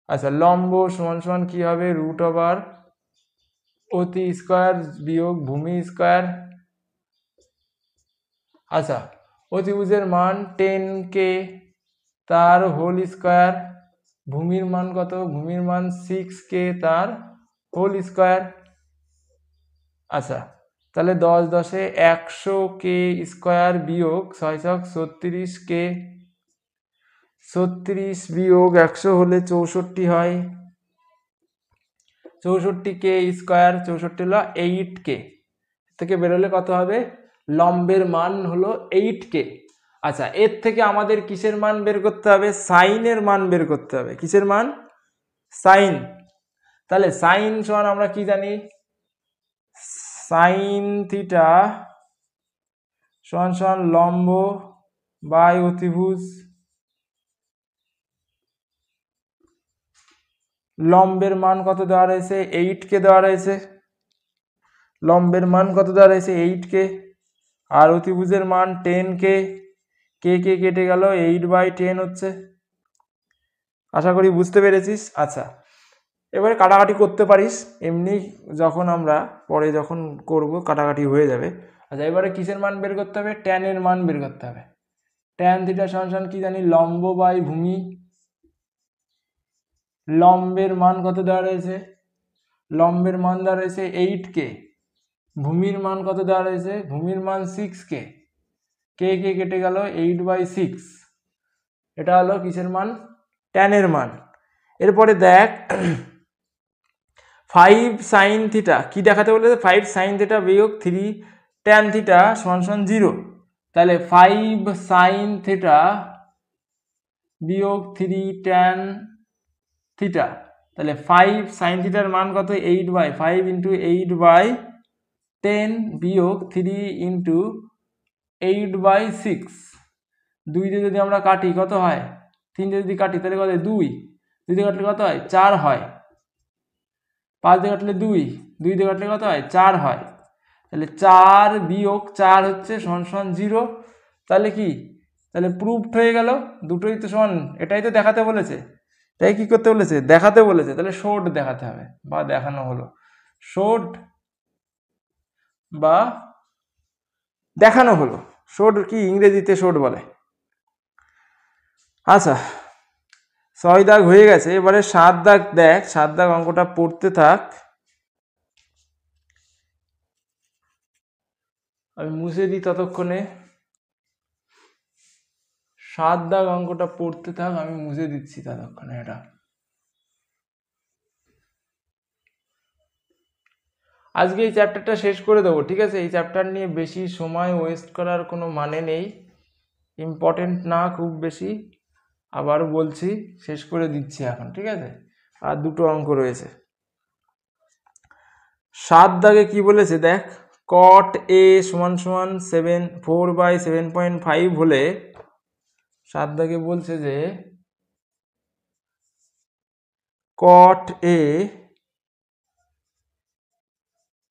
আচ্ছা লম্ব সমান কি হবে, √, অতি স্কয়ার বিয়োগ ভূমি স্কয়ার। আচ্ছা অতিভুজের মান 10k তার হোল স্কয়ার, ভূমির মান কত, ভূমির মান 6k তার হোল স্কয়ার। আচ্ছা তাহলে 10 10 100k স্কয়ার বিয়োগ 6 36k, 36 বিয়োগ 100 হলে 64 হয়, 64k স্কয়ার, 64 হলো 8k, থেকে বেরোলে কত হবে, লম্বের মান হলো 8k। আচ্ছা এর থেকে আমাদের কিসের মান বের করতে হবে, সাইনের মান বের করতে হবে, কিসের মান, সাইন। তাহলে সাইন সমান আমরা কি জানি, সাইন থিটা সমান লম্ব বাই অতিভুজ, লম্বের মান কত দেওয়া রয়েছে, 8k দেওয়া রয়েছে, লম্বের মান কত দেওয়া রয়েছে 8k, আর অতিভুজের মান 10k, কে কেটে গেল, 8/10 হচ্ছে। আশা করি বুঝতে পেরেছিস। আচ্ছা এবারে কাটাকাটি করতে পারিস, এমনি যখন আমরা পরে যখন করব কাটাকাটি হয়ে যাবে। আচ্ছা এবারে কিসের মান বের করতে হবে, ট্যানের মান বের করতে হবে, ট্যান থিটা সমান কি জানি, লম্ব বাই ভূমি, লম্বের মান কত দেওয়া রয়েছে, লম্বের মান দেওয়া রয়েছে 8k, ভূমির মান কত দেওয়া রয়েছে, ভূমির মান 6k, কে কেটে গেল, 8/6, এটা হলো কিসের মান, ট্যানের মান। এরপরে দেখ 5 sin থিটা কি দেখাতে বলেছে 5 sin থিটা বিয়োগ 3 tan থিটা সমান 0 তাহলে 5 sin থিটা বিয়োগ 3 tan থিটা তাহলে 5 sin থিটার মান কত 8/5 ইন্টু 8/10 বিয়োগ 3 ইন্টু 8/6 2 দিয়ে যদি আমরা কাটি কত হয় 3 দিয়ে যদি কাটি তাহলে কত 2 দিয়ে কাটলে কত হয় 4 হয় 5 দিয়ে কাটলে 2 দিয়ে কাটলে কত হয় 4 হয় তাহলে 4 বিয়োগ 4 হচ্ছে সমান 0 তাহলে কি তাহলে প্রুফড হয়ে গেল দুটোই তো সমান এটাই তো দেখাতে বলেছে তাই কি করতে বলেছে দেখাতে বলেছে তাহলে শোড দেখাতে হবে বা দেখানো হলো শোড বা দেখানো হলো শোড কি ইংরেজিতে শোড বলে আচ্ছা 6 দাগ হয়ে গেছে এবারে 7 দাগ দেখ 7 দাগ অঙ্কটা পড়তে থাক আমি মুছে দিই ততক্ষণে 7 দাগ অঙ্কটা পড়তে থাক আমি মুছে দিচ্ছি ততক্ষণে এটা আজকে এই চ্যাপ্টারটা শেষ করে দেবো ঠিক আছে এই চ্যাপ্টার নিয়ে বেশি সময় ওয়েস্ট করার কোনো মানে নেই ইম্পর্টেন্ট না খুব বেশি আবার বলছি শেষ করে দিচ্ছি এখন ঠিক আছে আর দুটো অঙ্ক রয়েছে 7 দাগে কি বলেছে দেখ cot a সমান 4/7.5 হলে 7 দাগে বলছে যে cot a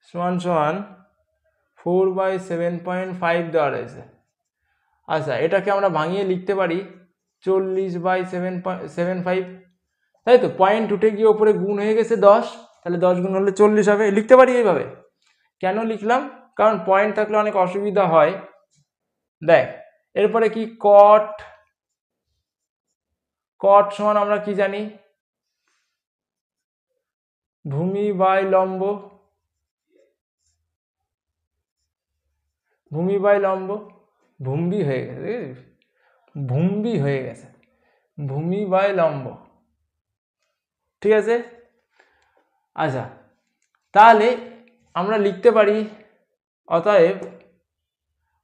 সমান 4/7.5 দেওয়া রয়েছে আচ্ছা এটাকে আমরা ভাঙিয়ে লিখতে পারি 40/7.5 তাই তো পয়েন্ট উঠে গিয়ে ওপরে গুণ হয়ে গেছে 10 তাহলে 10 গুণ হলে 40 হবে লিখতে পারি এইভাবে কেন লিখলাম কারণ পয়েন্ট থাকলে অনেক অসুবিধা হয় দেখ এরপরে কি cot সমান আমরা কি জানি ভূমি বাই লম্ব ভূমি বাই লম্ব ভূমি হয়ে গেছে ভূমি হয়ে গেছে ভূমি বাই লম্ব ঠিক আছে আচ্ছা তাহলে আমরা লিখতে পারি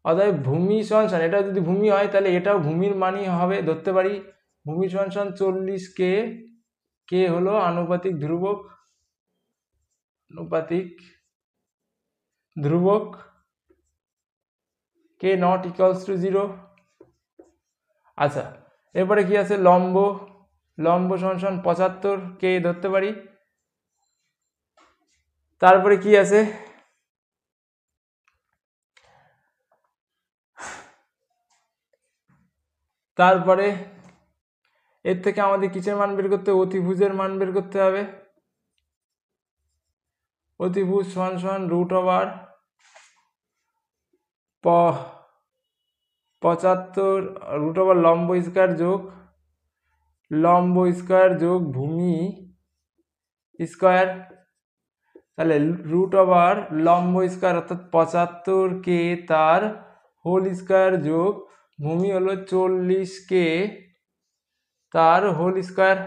অতএব ভূমি সমান এটা যদি ভূমি হয় তাহলে এটাও ভূমির মানই হবে ধরতে পারি ভূমি সমান 40 কে হলো আনুপাতিক ধ্রুবক কে নট ইকুয়ালস টু 0 আচ্ছা এরপরে কি আছে লম্ব সমান 75 কে ধরতে পারি তারপরে কি আছে তারপরে এর থেকে আমাদের কিসের মান বের করতে অতিভুজের মান বের করতে হবে অতিভুজ সমান √75 লম্ব স্কয়ার যোগ ভূমি স্কয়ার তাহলে লম্ব স্কয়ার অর্থাৎ 75 কে তার হোল স্কয়ার যোগ ভূমি হলো 40 কে তার হোল স্কয়ার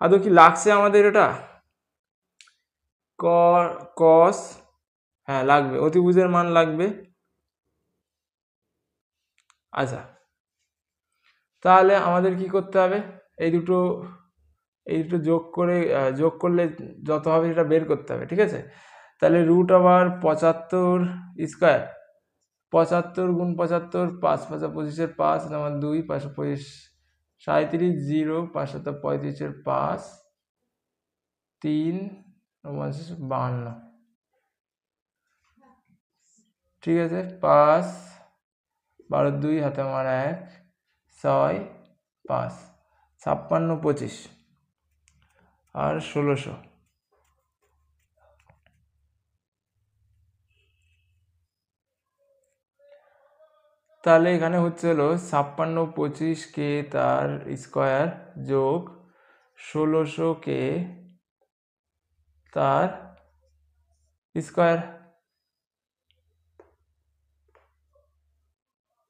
আদৌ কি লাগছে আমাদের এটা cos হ্যাঁ লাগবে অতিভুজের মান লাগবে আচ্ছা তাহলে আমাদের কি করতে হবে এই দুটো যোগ করলে যত হবে সেটা বের করতে হবে ঠিক আছে তাহলে √75 স্কয়ার 75 গুণ 75 5 5 25 5 আমার 2 525 37 0 5 7 35 5 3 52 ঠিক আছে 5 12 2 হাতে আমার 1 6 5 56 25 আর 1600 তাহলে এখানে হচ্ছে হলো 56 25 কে তার স্কয়ার যোগ 1600 কে তার স্কয়ার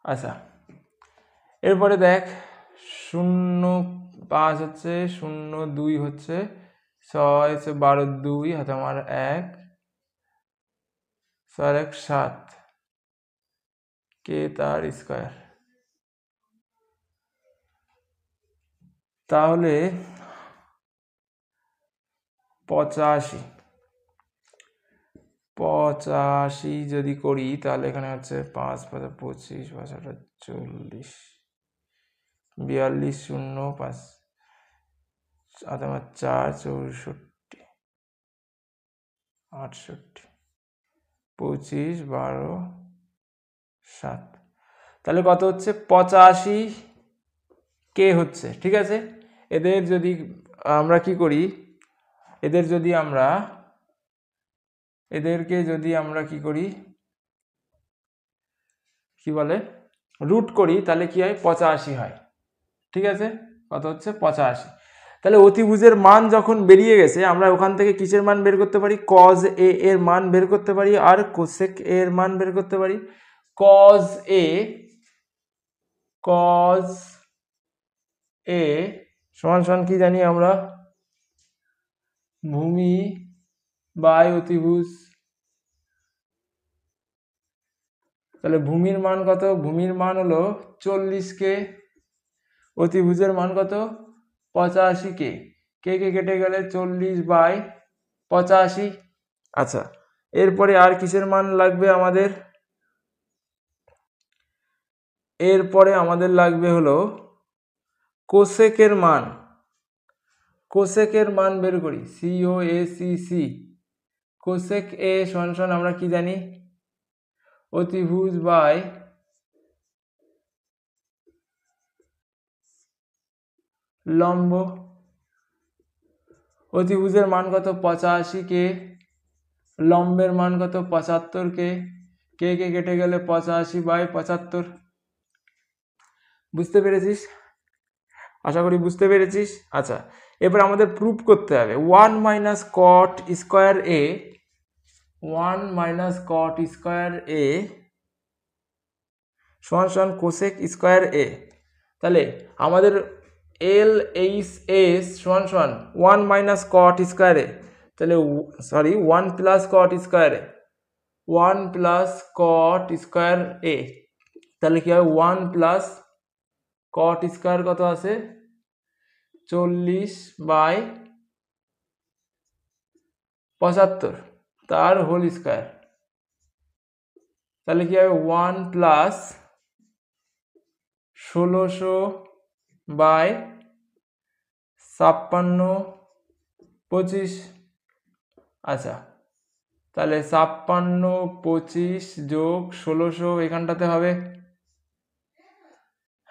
আচ্ছা এরপরে দেখ 0 5 হচ্ছে 0 2 হচ্ছে 6 12 2 হাতে আমার 1 4 1 7 কে তার স্কয়ার। তাহলে 85 যদি করি তাহলে এখানে হচ্ছে 5 5 25 5 40 42 0 5 4 64 68 25 12 7, তাহলে কত হচ্ছে 85 কে হচ্ছে। ঠিক আছে, এদের যদি আমরা কি করি, এদেরকে যদি আমরা কি করি, কি বলে, রুট করি, তাহলে কি হয় 85 হয়। ঠিক আছে, কত হচ্ছে 85। তাহলে অতিভুজের মান যখন বেরিয়ে গেছে, আমরা ওখান থেকে কিসের মান বের করতে পারি, cos a এর মান বের করতে পারি আর cosec a এর মান বের করতে পারি। cos a সমান সমান কি জানি আমরা, ভূমি বাই অতিভুজ। তাহলে ভূমির মান কত, ভূমির মান হলো 40 কে, অতিভুজের মান কত 85 কে, কে কে কেটে গেলে 40/85। আচ্ছা, এরপরে আর কিসের মান লাগবে আমাদের, এরপরে আমাদের লাগবে হলো কোসেকের মান। কোসেকের মান বের করি, COSEC, কোসেক এ সমান সমান আমরা কি জানি, অতিভুজ বাই লম্ব। অতিভুজের মান কত 85 কে, লম্বের মান কত 75 কে, কে কে কেটে গেলে 85/75। বুঝতে পেরেছিস, আশা করি বুঝতে পেরেছিস। আচ্ছা, এবার আমাদের প্রুফ করতে হবে 1 - cot square a, 1 - cot square a সমান সমান কোসেক স্কয়ার a। তাহলে আমাদের LHS সমান সমান 1 - cot স্কয়ার a, তাহলে 1 + cot square a, 1 + cot square a, তাহলে কি হবে 1 + cot স্কয়ার কত আছে 40/75 তার হোল স্কয়ার। তাহলে কি হবে 1 + 16/56/25। আচ্ছা, তাহলে 56 25 যোগ 16 এখানটাতে হবে।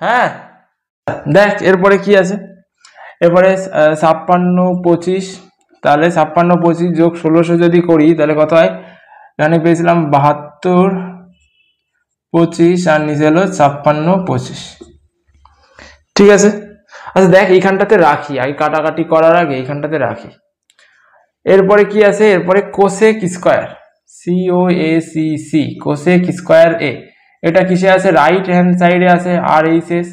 হ্যাঁ, দেখ এরপরে কি আছে, এরপরে 56 25, তাহলে 56 25 যোগ 16 যদি করি তাহলে কত হয়, এখানে পেয়েছিলাম 72 25 আর নিচে হলো 56 25। ঠিক আছে, আচ্ছা দেখ এইখানটাতে রাখি, আগে কাটাকাটি করার আগে এইখানটাতে রাখি। এরপরে কি আছে, এরপরে cosec square, COSEC, cosec square a, এটা কিসে আছে, রাইট হ্যান্ড সাইডে আছে RHS।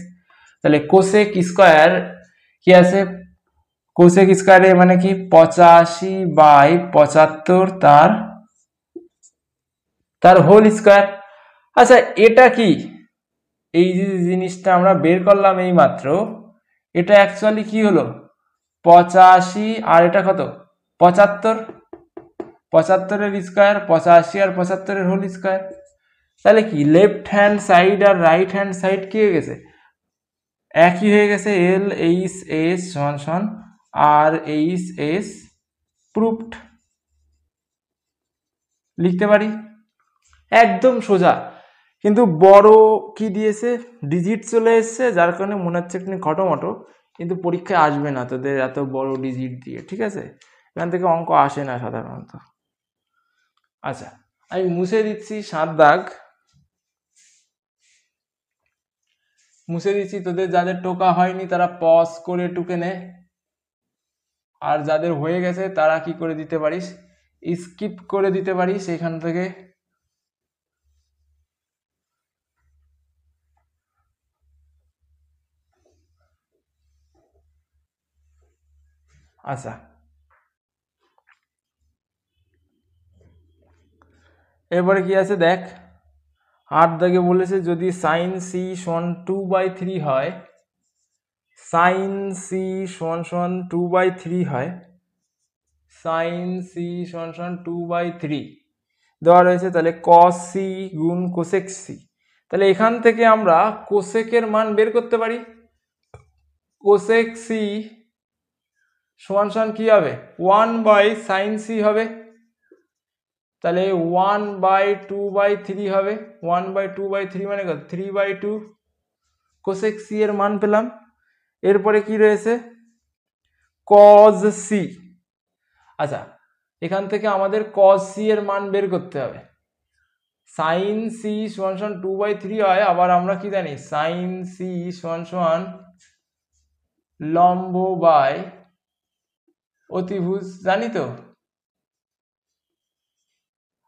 তাহলে কোসেক স্কয়ার কি আছে, কোসেক স্কয়ার এ মানে কি 85/75 তার হোল স্কয়ার। আচ্ছা, এটা কি, এই যে জিনিসটা আমরা বের করলাম এই মাত্র, এটা অ্যাকচুয়ালি কি হলো 85 আর এটা কত 75, 75 এর স্কয়ার 85 আর 75 এর হোল স্কয়ার। তাহলে কি লেফট হ্যান্ড সাইড আর রাইট হ্যান্ড সাইড কি হয়ে গেছে, একই হয়ে গেছে। LHS সমান সমান RHS প্রুফড, লিখতে পারি একদম সোজা। কিন্তু বড় কি দিয়েছে, ডিজিট চলে এসছে, যার কারণে মনে হচ্ছে একটু খটোমটো, কিন্তু পরীক্ষায় আসবে না তোদের এত বড় ডিজিট দিয়ে। ঠিক আছে, এখান থেকে অঙ্ক আসে না সাধারণত। আচ্ছা, আমি মুছে দিচ্ছি 7 দাগ, মুছে দিচ্ছি। তোদের যাদের টোকা হয়নি তারা পজ করে টুকে নে, আর যাদের হয়ে গেছে তারা কি করে দিতে পারিস, স্কিপ করে দিতে পারিস এখান থেকে। আচ্ছা, এরপরে কি আছে দেখ, 8 দাগে বলেছে যদি সাইন সি সমান 2/3 হয়, সাইন সি সমান 2/3 হয়, সাইন সি সমান 2/3 দেওয়া রয়েছে, তাহলে কস সি গুণ কোসেক সি। তাহলে এখান থেকে আমরা কোসেকের মান বের করতে পারি। কোসেক সি সমান কি হবে, 1/sin সি হবে। তাহলে 1/2/3 হবে, 1/2/3 মানে কত, 3/2 কোসেক সি এর মান পেলাম। এরপরে কি রয়েছে, কজ সি। আচ্ছা, এখান থেকে আমাদের কজ সি এর মান বের করতে হবে। সাইন সি সমান 2/3 হয়, আবার আমরা কি জানি, সাইন সি সমান লম্ব বাই অতিভুজ, জানি তো।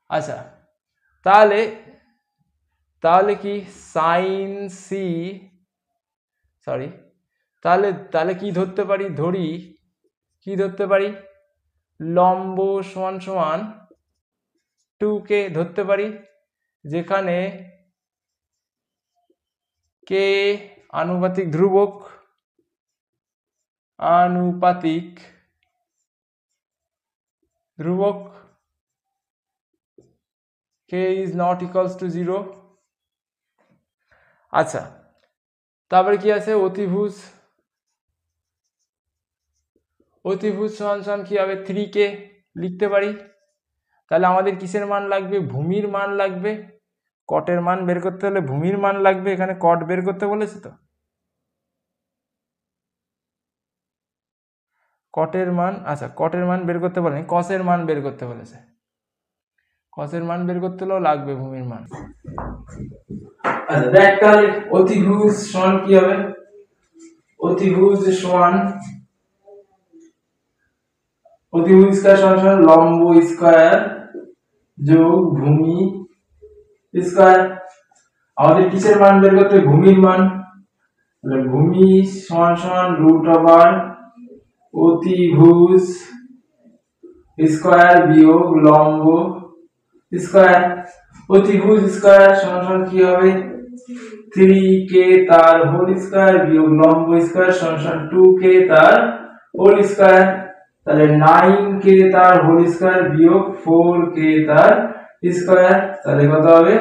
আচ্ছা, তাহলে কি সাইন সি, সরি, তাহলে কি ধরতে পারি, কি ধরতে পারি, লম্ব সমান 2কে ধরতে পারি, যেখানে কে আনুপাতিক ধ্রুবক, k is not equals to 0। আচ্ছা, তারপরে কি আছে, অতিভুজ সমান কি হবে, 3কে লিখতে পারি। তাহলে আমাদের কিসের মান লাগবে, ভূমির মান লাগবে। কটের মান বের করতে হলে ভূমির মান লাগবে, এখানে কট বের করতে বলেছে তো, কটের মান, আচ্ছা কটের মান বের করতে বলেনি, কসের মান বের করতে বলেছে। কসের মান বের করতে হলেও লাগবে ভূমির মান। আচ্ছা দেখ, তাহলে অতিভুজ সমান কি হবে, অতিভুজ স্কয়ার সমান লম্ব স্কয়ার যোগ ভূমি স্কয়ার। আমাদের কিসের মান বের করতে, ভূমির মান। তাহলে ভূমি সমান √ওভার অতিভুজ স্কয়ার বিয়োগ লম্ব স্কয়ার। অতিভুজ স্কয়ার সমান কি হবে, 3k তার হোল স্কয়ার বিয়োগ লম্ব স্কয়ার সমান 2k তার হোল স্কয়ার। তাহলে 9k তার হোল স্কয়ার বিয়োগ 4k তার স্কয়ার, তাহলে কত হবে,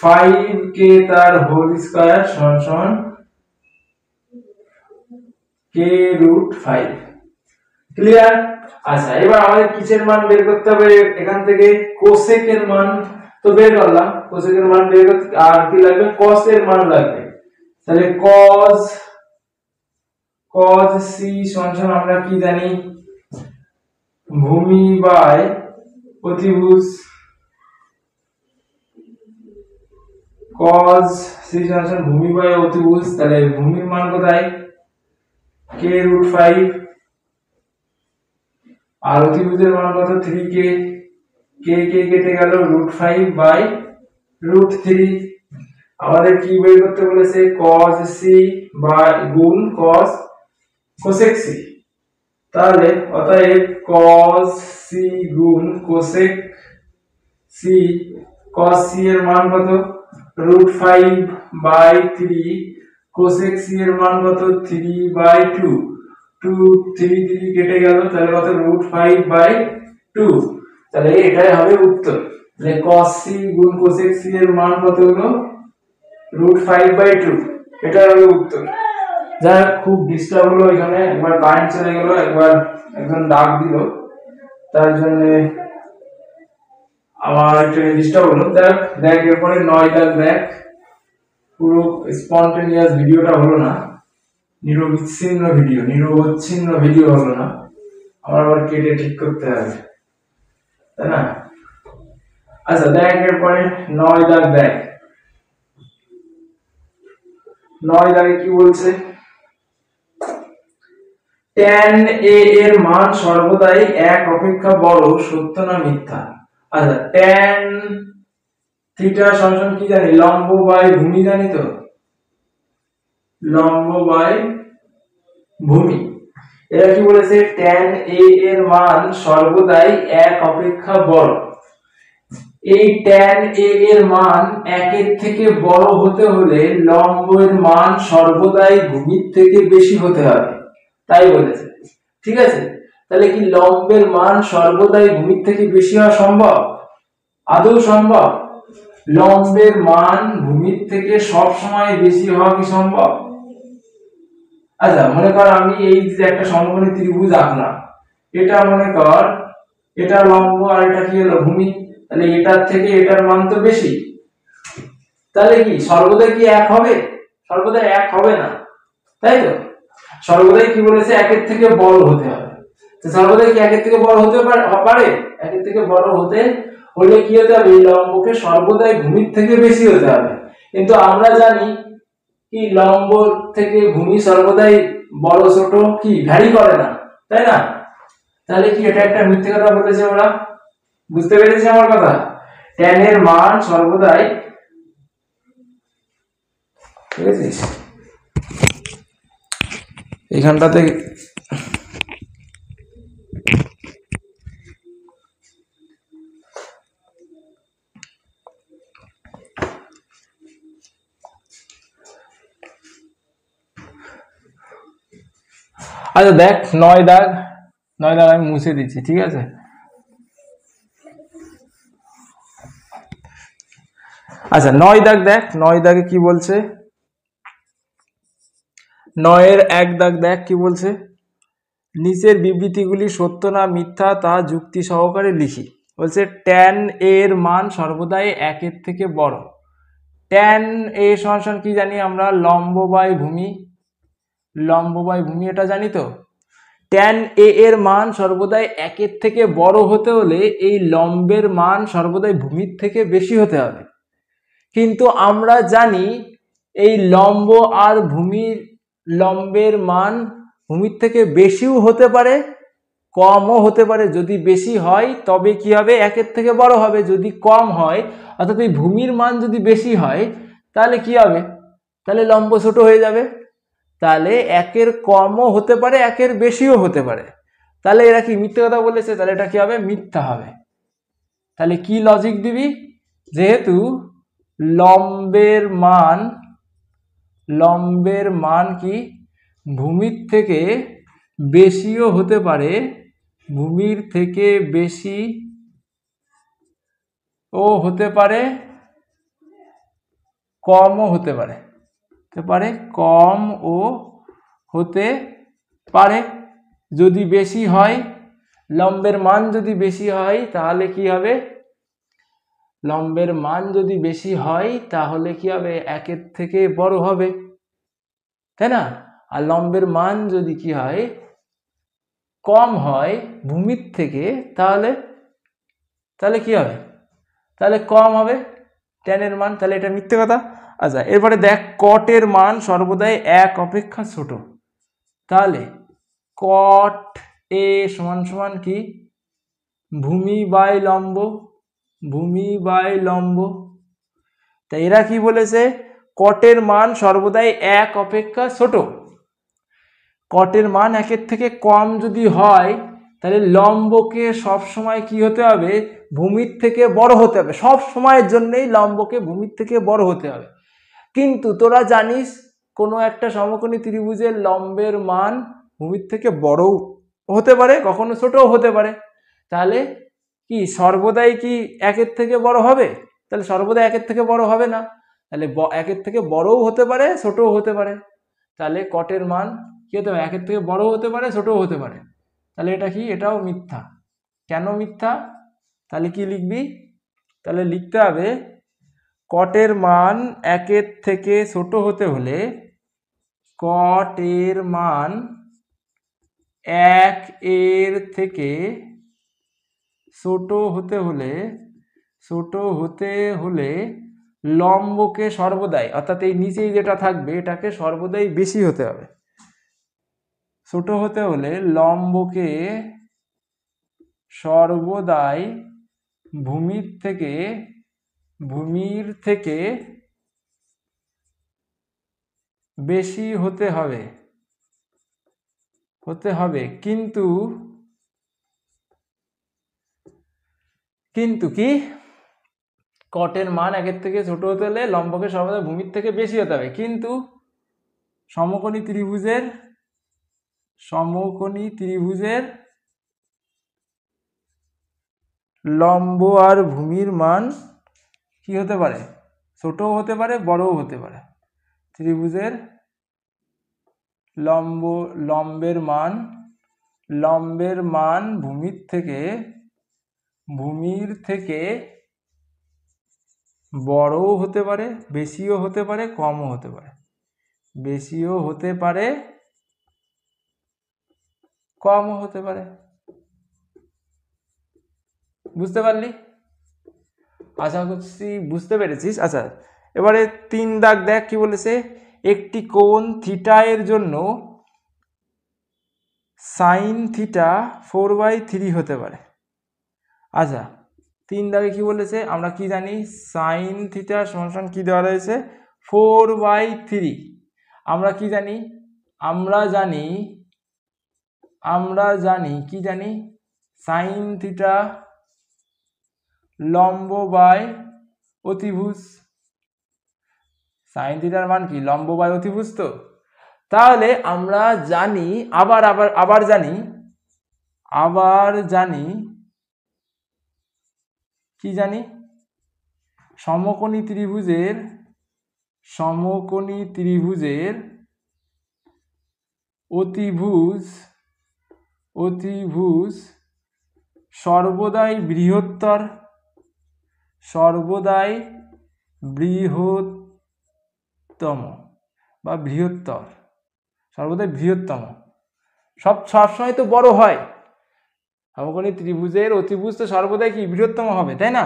5k তার হোল স্কয়ার সমান k√5। ক্লিয়ার? আচ্ছা, এবার আমাদের কিসের মান বের করতে হবে, এখান থেকে কোসেকের মান তো বের করলাম, কোসেকের মান বের করতে আর কি লাগবে, কসের মান লাগবে। তাহলে কজ সি সমান আমরা কি জানি, ভূমি বাই অতিভুজ। কজ সি সমান ভূমি বাই অতিভুজ, তাহলে ভূমির মান কোথায়, k√5 আর অতিভুজের মান কত, 3k, k কেটে গেল, √5/√3। আমাদের কি বের করতে বলেছে, cos c বাই গুণ cos cosec c। তাহলে অতএব cos c গুণ cosec c, cos c এর মান কত, √5/3, cosec c এর মান কত, 3/2, 3 কেটে গেল, তাহলে কত, √5/2। তাহলে এটাই হবে উত্তর। তাহলে cos c গুণ cosec c এর মান কত হলো, √5/2, এটাই হবে উত্তর। যা খুব ডিস্টার্ব হলো এখানে, একবার কারেন্ট চলে গেল, একবার একজন ডাক দিল, তার জন্য আমার একটু ডিস্টার্ব হলো। দেখ এরপরে 9 দাগ দেখ, পুরো স্পন্টেনিয়াস ভিডিওটা হলো না, নিরবচ্ছিন্ন ভিডিও হলো না, আমার আবার কেটে ঠিক করতে হবে, তাই না? আচ্ছা দেখ এরপরে 9 দাগ দেখ, 9 দাগে কি বলছে, tan a এর মান সর্বদাই 1 অপেক্ষা বড়, সত্য না মিথ্যা? আচ্ছা, tan থিটা সমান কি জানি, লম্ব বাই ভূমি, জানি তো, লম্ব বাই ভূমি। এরা কি বলেছে, tan a এর মান সর্বদাই 1 অপেক্ষা বড়। এই tan a এর মান 1 এর থেকে বড় হতে হলে লম্বের মান সর্বদাই ভূমির থেকে বেশি হতে হবে, তাই বলেছে। ঠিক আছে, তাহলে কি লম্বের মান সর্বদাই ভূমির থেকে বেশি হওয়া সম্ভব? আদৌ সম্ভব? লম্বের মান ভূমির থেকে সব সময় বেশি হওয়া কি সম্ভব? আচ্ছা, মনে কর আমি এই যে একটা সমকোণী ত্রিভুজ আঁকলাম, এটা মনে কর এটা লম্ব আর এটা কি হলো ভূমি, তাহলে এটার থেকে এটার মান তো বেশি, তাহলে কি সর্বদাই কি এক হবে? সর্বদাই এক হবে না, তাই তো। সর্বদাই কি বলেছে, একের থেকে বড় হতে হবে। তো সর্বদাই কি একের থেকে বড় হতে পারে? একের থেকে বড় হতে হলে কি হতে হবে, এই লম্বকে সর্বদাই ভূমির থেকে বেশি হতে হবে। কিন্তু আমরা জানি কি লম্ব থেকে ভূমি সর্বদাই বড় ছোট কি ভ্যারি করে না, তাই না? তাহলে কি এটা একটা মিথ্যে কথা বলেছে ওরা? বুঝতে পেরেছি আমার কথা? tan এর মান সর্বদাই, ঠিক আছে, এখানটাতে আচ্ছা দেখ 9 দাগ আমি মুছে দিচ্ছি, ঠিক আছে। আচ্ছা 9 দাগ দেখ, 9 দাগে কি বলছে, 9 এর 1 দাগ দেখ কি বলছে, নিচের বিবৃতিগুলি সত্য না মিথ্যা তা যুক্তি সহকারে লিখি। বলছে tan এর মান সর্বদাই 1 এর থেকে বড়। tan a সমান কি জানি আমরা, লম্ব বাই ভূমি, লম্ব বাই ভূমি এটা জানি তো। tan a এর মান সর্বদাই 1 এর থেকে বড় হতে হলে এই লম্বের মান সর্বদাই ভূমির থেকে বেশি হতে হবে। কিন্তু আমরা জানি এই লম্ব আর ভূমির লম্বের মান ভূমির থেকে বেশিও হতে পারে, কমও হতে পারে। যদি বেশি হয় তবে কি হবে, 1 এর থেকে বড় হবে। যদি কম হয়, অর্থাৎ এই ভূমির মান যদি বেশি হয়, তাহলে কি হবে, তাহলে লম্ব ছোট হয়ে যাবে। তাহলে 1 এর কমও হতে পারে, 1 এর বেশিও হতে পারে। তাহলে এরা কি মিথ্যে কথা বলেছে? তাহলে এটা কি হবে, মিথ্যা হবে। তাহলে কি লজিক দিবি, যেহেতু লম্বের মান কি ভূমির থেকে বেশিও হতে পারে, ভূমির থেকে বেশি ও হতে পারে, কমও হতে পারে, কম ও হতে পারে। যদি বেশি হয়, লম্বের মান যদি বেশি হয় তাহলে কি হবে, লম্বের মান যদি বেশি হয় তাহলে কি হবে, 1 এর থেকে বড় হবে, তাই না? আর লম্বের মান যদি কি হয়, কম হয় ভূমির থেকে, তাহলে কি হবে, তাহলে কম হবে tan এর মান। তাহলে এটা মিথ্যে কথা। আচ্ছা এরপরে দেখ cot এর মান সর্বদাই 1 অপেক্ষা ছোট। তাহলে cot a সমান কি, ভূমি বাই লম্ব। তাই এরা কি বলেছে, cot এর মান সর্বদাই 1 অপেক্ষা ছোট। cot এর মান 1 এর থেকে কম যদি হয়, তাহলে লম্বকে সব সময় কি হতে হবে, ভূমির থেকে বড় হতে হবে। সব সময়ের জন্যই লম্বকে ভূমির থেকে বড় হতে হবে। কিন্তু তোরা জানিস কোনো একটা সমকোণী ত্রিভুজের লম্বের মান ভূমির থেকে বড়ও হতে পারে, কখনো ছোটও হতে পারে। তাহলে কি সর্বদাই কি 1 এর থেকে বড় হবে? তাহলে সর্বদাই 1 এর থেকে বড় হবে না। তাহলে 1 এর থেকে বড়ও হতে পারে, ছোটও হতে পারে। তাহলে cot এর মান কি হতে হবে, 1 এর থেকে বড়ও হতে পারে, ছোটও হতে পারে। তাহলে এটা কি, এটাও মিথ্যা। কেন মিথ্যা? তাহলে কি লিখবি, তাহলে লিখতে হবে cot এর মান 1 এর থেকে ছোট হতে হলে, cot এর মান 1 এর থেকে ছোট হতে হলে লম্বকে সর্বদাই, অর্থাৎ এই নিচেই যেটা থাকবে এটাকে সর্বদাই বেশি হতে হবে। ছোট হতে হলে লম্বকে সর্বদাই ভূমির থেকে বেশি হতে হবে। কিন্তু কি, কটের মান একের থেকে ছোট হতে হলে লম্বকে সর্বদা ভূমির থেকে বেশি হতে হবে, কিন্তু সমকোণী ত্রিভুজের লম্ব আর ভূমির মান কি হতে পারে, ছোটও হতে পারে বড়ও হতে পারে। ত্রিভুজের লম্বের মান ভূমির থেকে বড়ও হতে পারে, বেশিও হতে পারে, কমও হতে পারে, বেশিও হতে পারে, কমও হতে পারে। বুঝতে পারলি? আশা করছি বুঝতে পেরেছিস। আচ্ছা, এবারে 3 দাগ দেখ কি বলেছে, একটি কোণ থিটা এর জন্য সাইন থিটা 4/3 হতে পারে। আচ্ছা, 3 দাগে কি বলেছে, আমরা কি জানি, সাইন থিটা সমান কি দেওয়া রয়েছে, 4/3। আমরা কি জানি, আমরা জানি কি জানি, সাইন থিটা লম্ব বাই অতিভুজ। সাইন থিটার মান কি, লম্ব বাই অতিভুজ। তো তাহলে আমরা জানি আবার জানি কি জানি, সমকোণী ত্রিভুজের অতিভুজ সর্বদাই বৃহত্তর, সবসময় তো বড় হয়। সমকোণী ত্রিভুজের অতিভুজ তো সর্বদাই কি বৃহত্তম হবে, তাই না?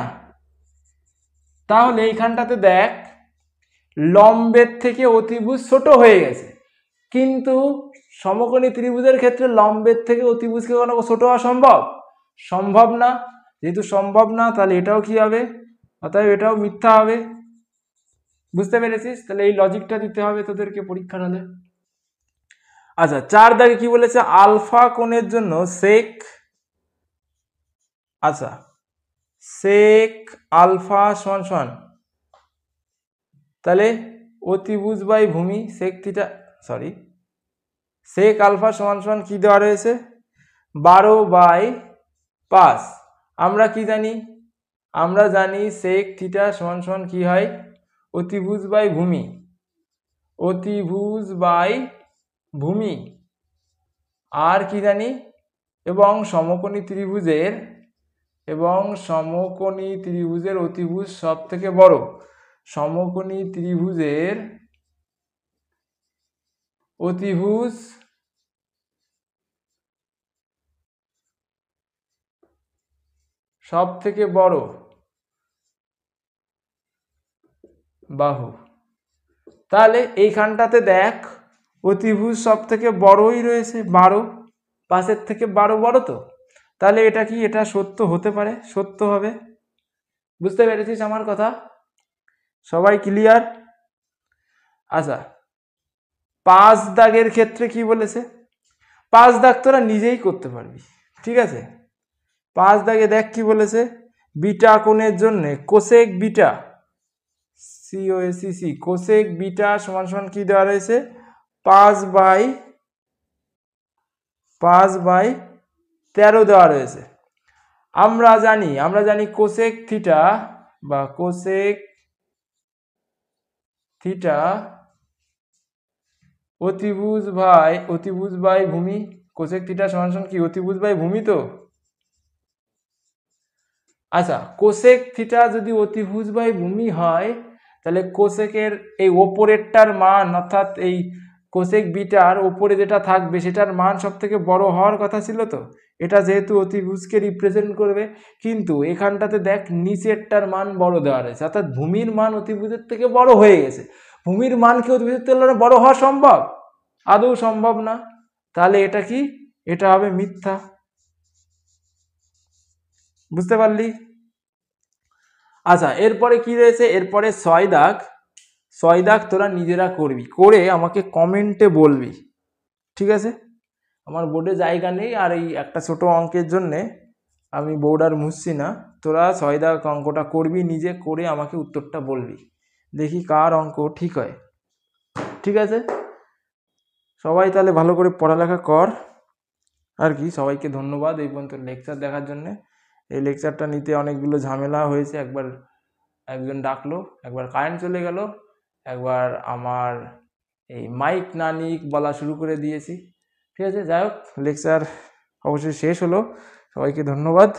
তাহলে এইখানটাতে দেখ, লম্বের থেকে অতিভুজ ছোট হয়ে গেছে, কিন্তু সমকোণী ত্রিভুজের ক্ষেত্রে লম্বের থেকে অতিভুজকে কোনো ছোট হওয়া সম্ভব না। যেহেতু সম্ভব না, তাহলে এটাও কি হবে, অতএব এটাও মিথ্যা হবে। বুঝতে পেরেছিস? তাহলে এই লজিকটা দিতে হবে তোদেরকে পরীক্ষার হলে। আচ্ছা, 4 দাগে কি বলেছে, আলফা কোণের জন্য সেক আলফা সমান তাহলে অতিভুজ বাই ভূমি সেক আলফা সমান কি দেওয়া রয়েছে, 12/5। আমরা কি জানি, আমরা জানি সেক থিটা সমান কি হয়, অতিভুজ বাই ভূমি। আর কি জানি, এবং সমকোণী ত্রিভুজের অতিভুজ সব থেকে বড়, সমকোণী ত্রিভুজের অতিভুজ সব থেকে বড় বাহু। তাহলে এইখানটাতে দেখ, অতিভুজ সব থেকে বড়ই রয়েছে 12, 5-এর থেকে 12 বড়। তো তাহলে এটা কি, এটা সত্য হতে পারে, সত্য হবে। বুঝতে পেরেছিস আমার কথা? সবাই ক্লিয়ার? আচ্ছা, 5 দাগের ক্ষেত্রে কি বলেছে, 5 দাগ তোরা নিজেই করতে পারবি, ঠিক আছে? 5 দাগে দেখ কি বলেছে, বিটা কোণের জন্য কোসেক বিটা কোসেক বিটা সমান কি দেওয়া রয়েছে, 5/13 দেওয়া রয়েছে। আমরা জানি কোসেক থিটা অতিভুজ বাই ভূমি। কোসেক থিটা সমান কি, অতিভুজ বাই ভূমি। তো আচ্ছা, কোসেক থিটা যদি অতিভুজ বাই ভূমি হয়, তাহলে কোসেকের এই ওপরেরটার মান, অর্থাৎ এই কোসেক বিটার ওপরে যেটা থাকবে সেটার মান সব থেকে বড় হওয়ার কথা ছিল। তো এটা যেহেতু অতিভুজকে রিপ্রেজেন্ট করবে, কিন্তু এখানটাতে দেখ নিচেরটার মান বড় দেওয়া রয়েছে, অর্থাৎ ভূমির মান অতিভুজের থেকে বড় হয়ে গেছে। ভূমির মান কি অতিভুজের থেকে বড় হওয়া সম্ভব? আদৌ সম্ভব না। তাহলে এটা কি, এটা হবে মিথ্যা। বুঝতে পারলি? আচ্ছা, এরপরে কি রয়েছে, এরপরে 6 দাগ তোরা নিজেরা করবি, করে আমাকে কমেন্টে বলবি, ঠিক আছে? আমার বোর্ডে জায়গা নেই, আর এই একটা ছোট অঙ্কের জন্যে আমি বোর্ড আর মুছছি না, তোরা 6 দাগ অঙ্কটা করবি, নিজে করে আমাকে উত্তরটা বলবি, দেখি কার অঙ্ক ঠিক হয়। ঠিক আছে, সবাই তাহলে ভালো করে পড়ালেখা কর। আর কি, সবাইকে ধন্যবাদ এই পর্যন্ত লেকচার দেখার জন্যে। এই লেকচারটা নিতে অনেকগুলো ঝামেলা হয়েছে, একবার একজন ডাকলো, একবার কারেন্ট চলে গেল, একবার আমার এই মাইক না নিয়ে বলা শুরু করে দিয়েছি। ঠিক আছে, যাই হোক, লেকচার অবশ্যই শেষ হলো। সবাইকে ধন্যবাদ।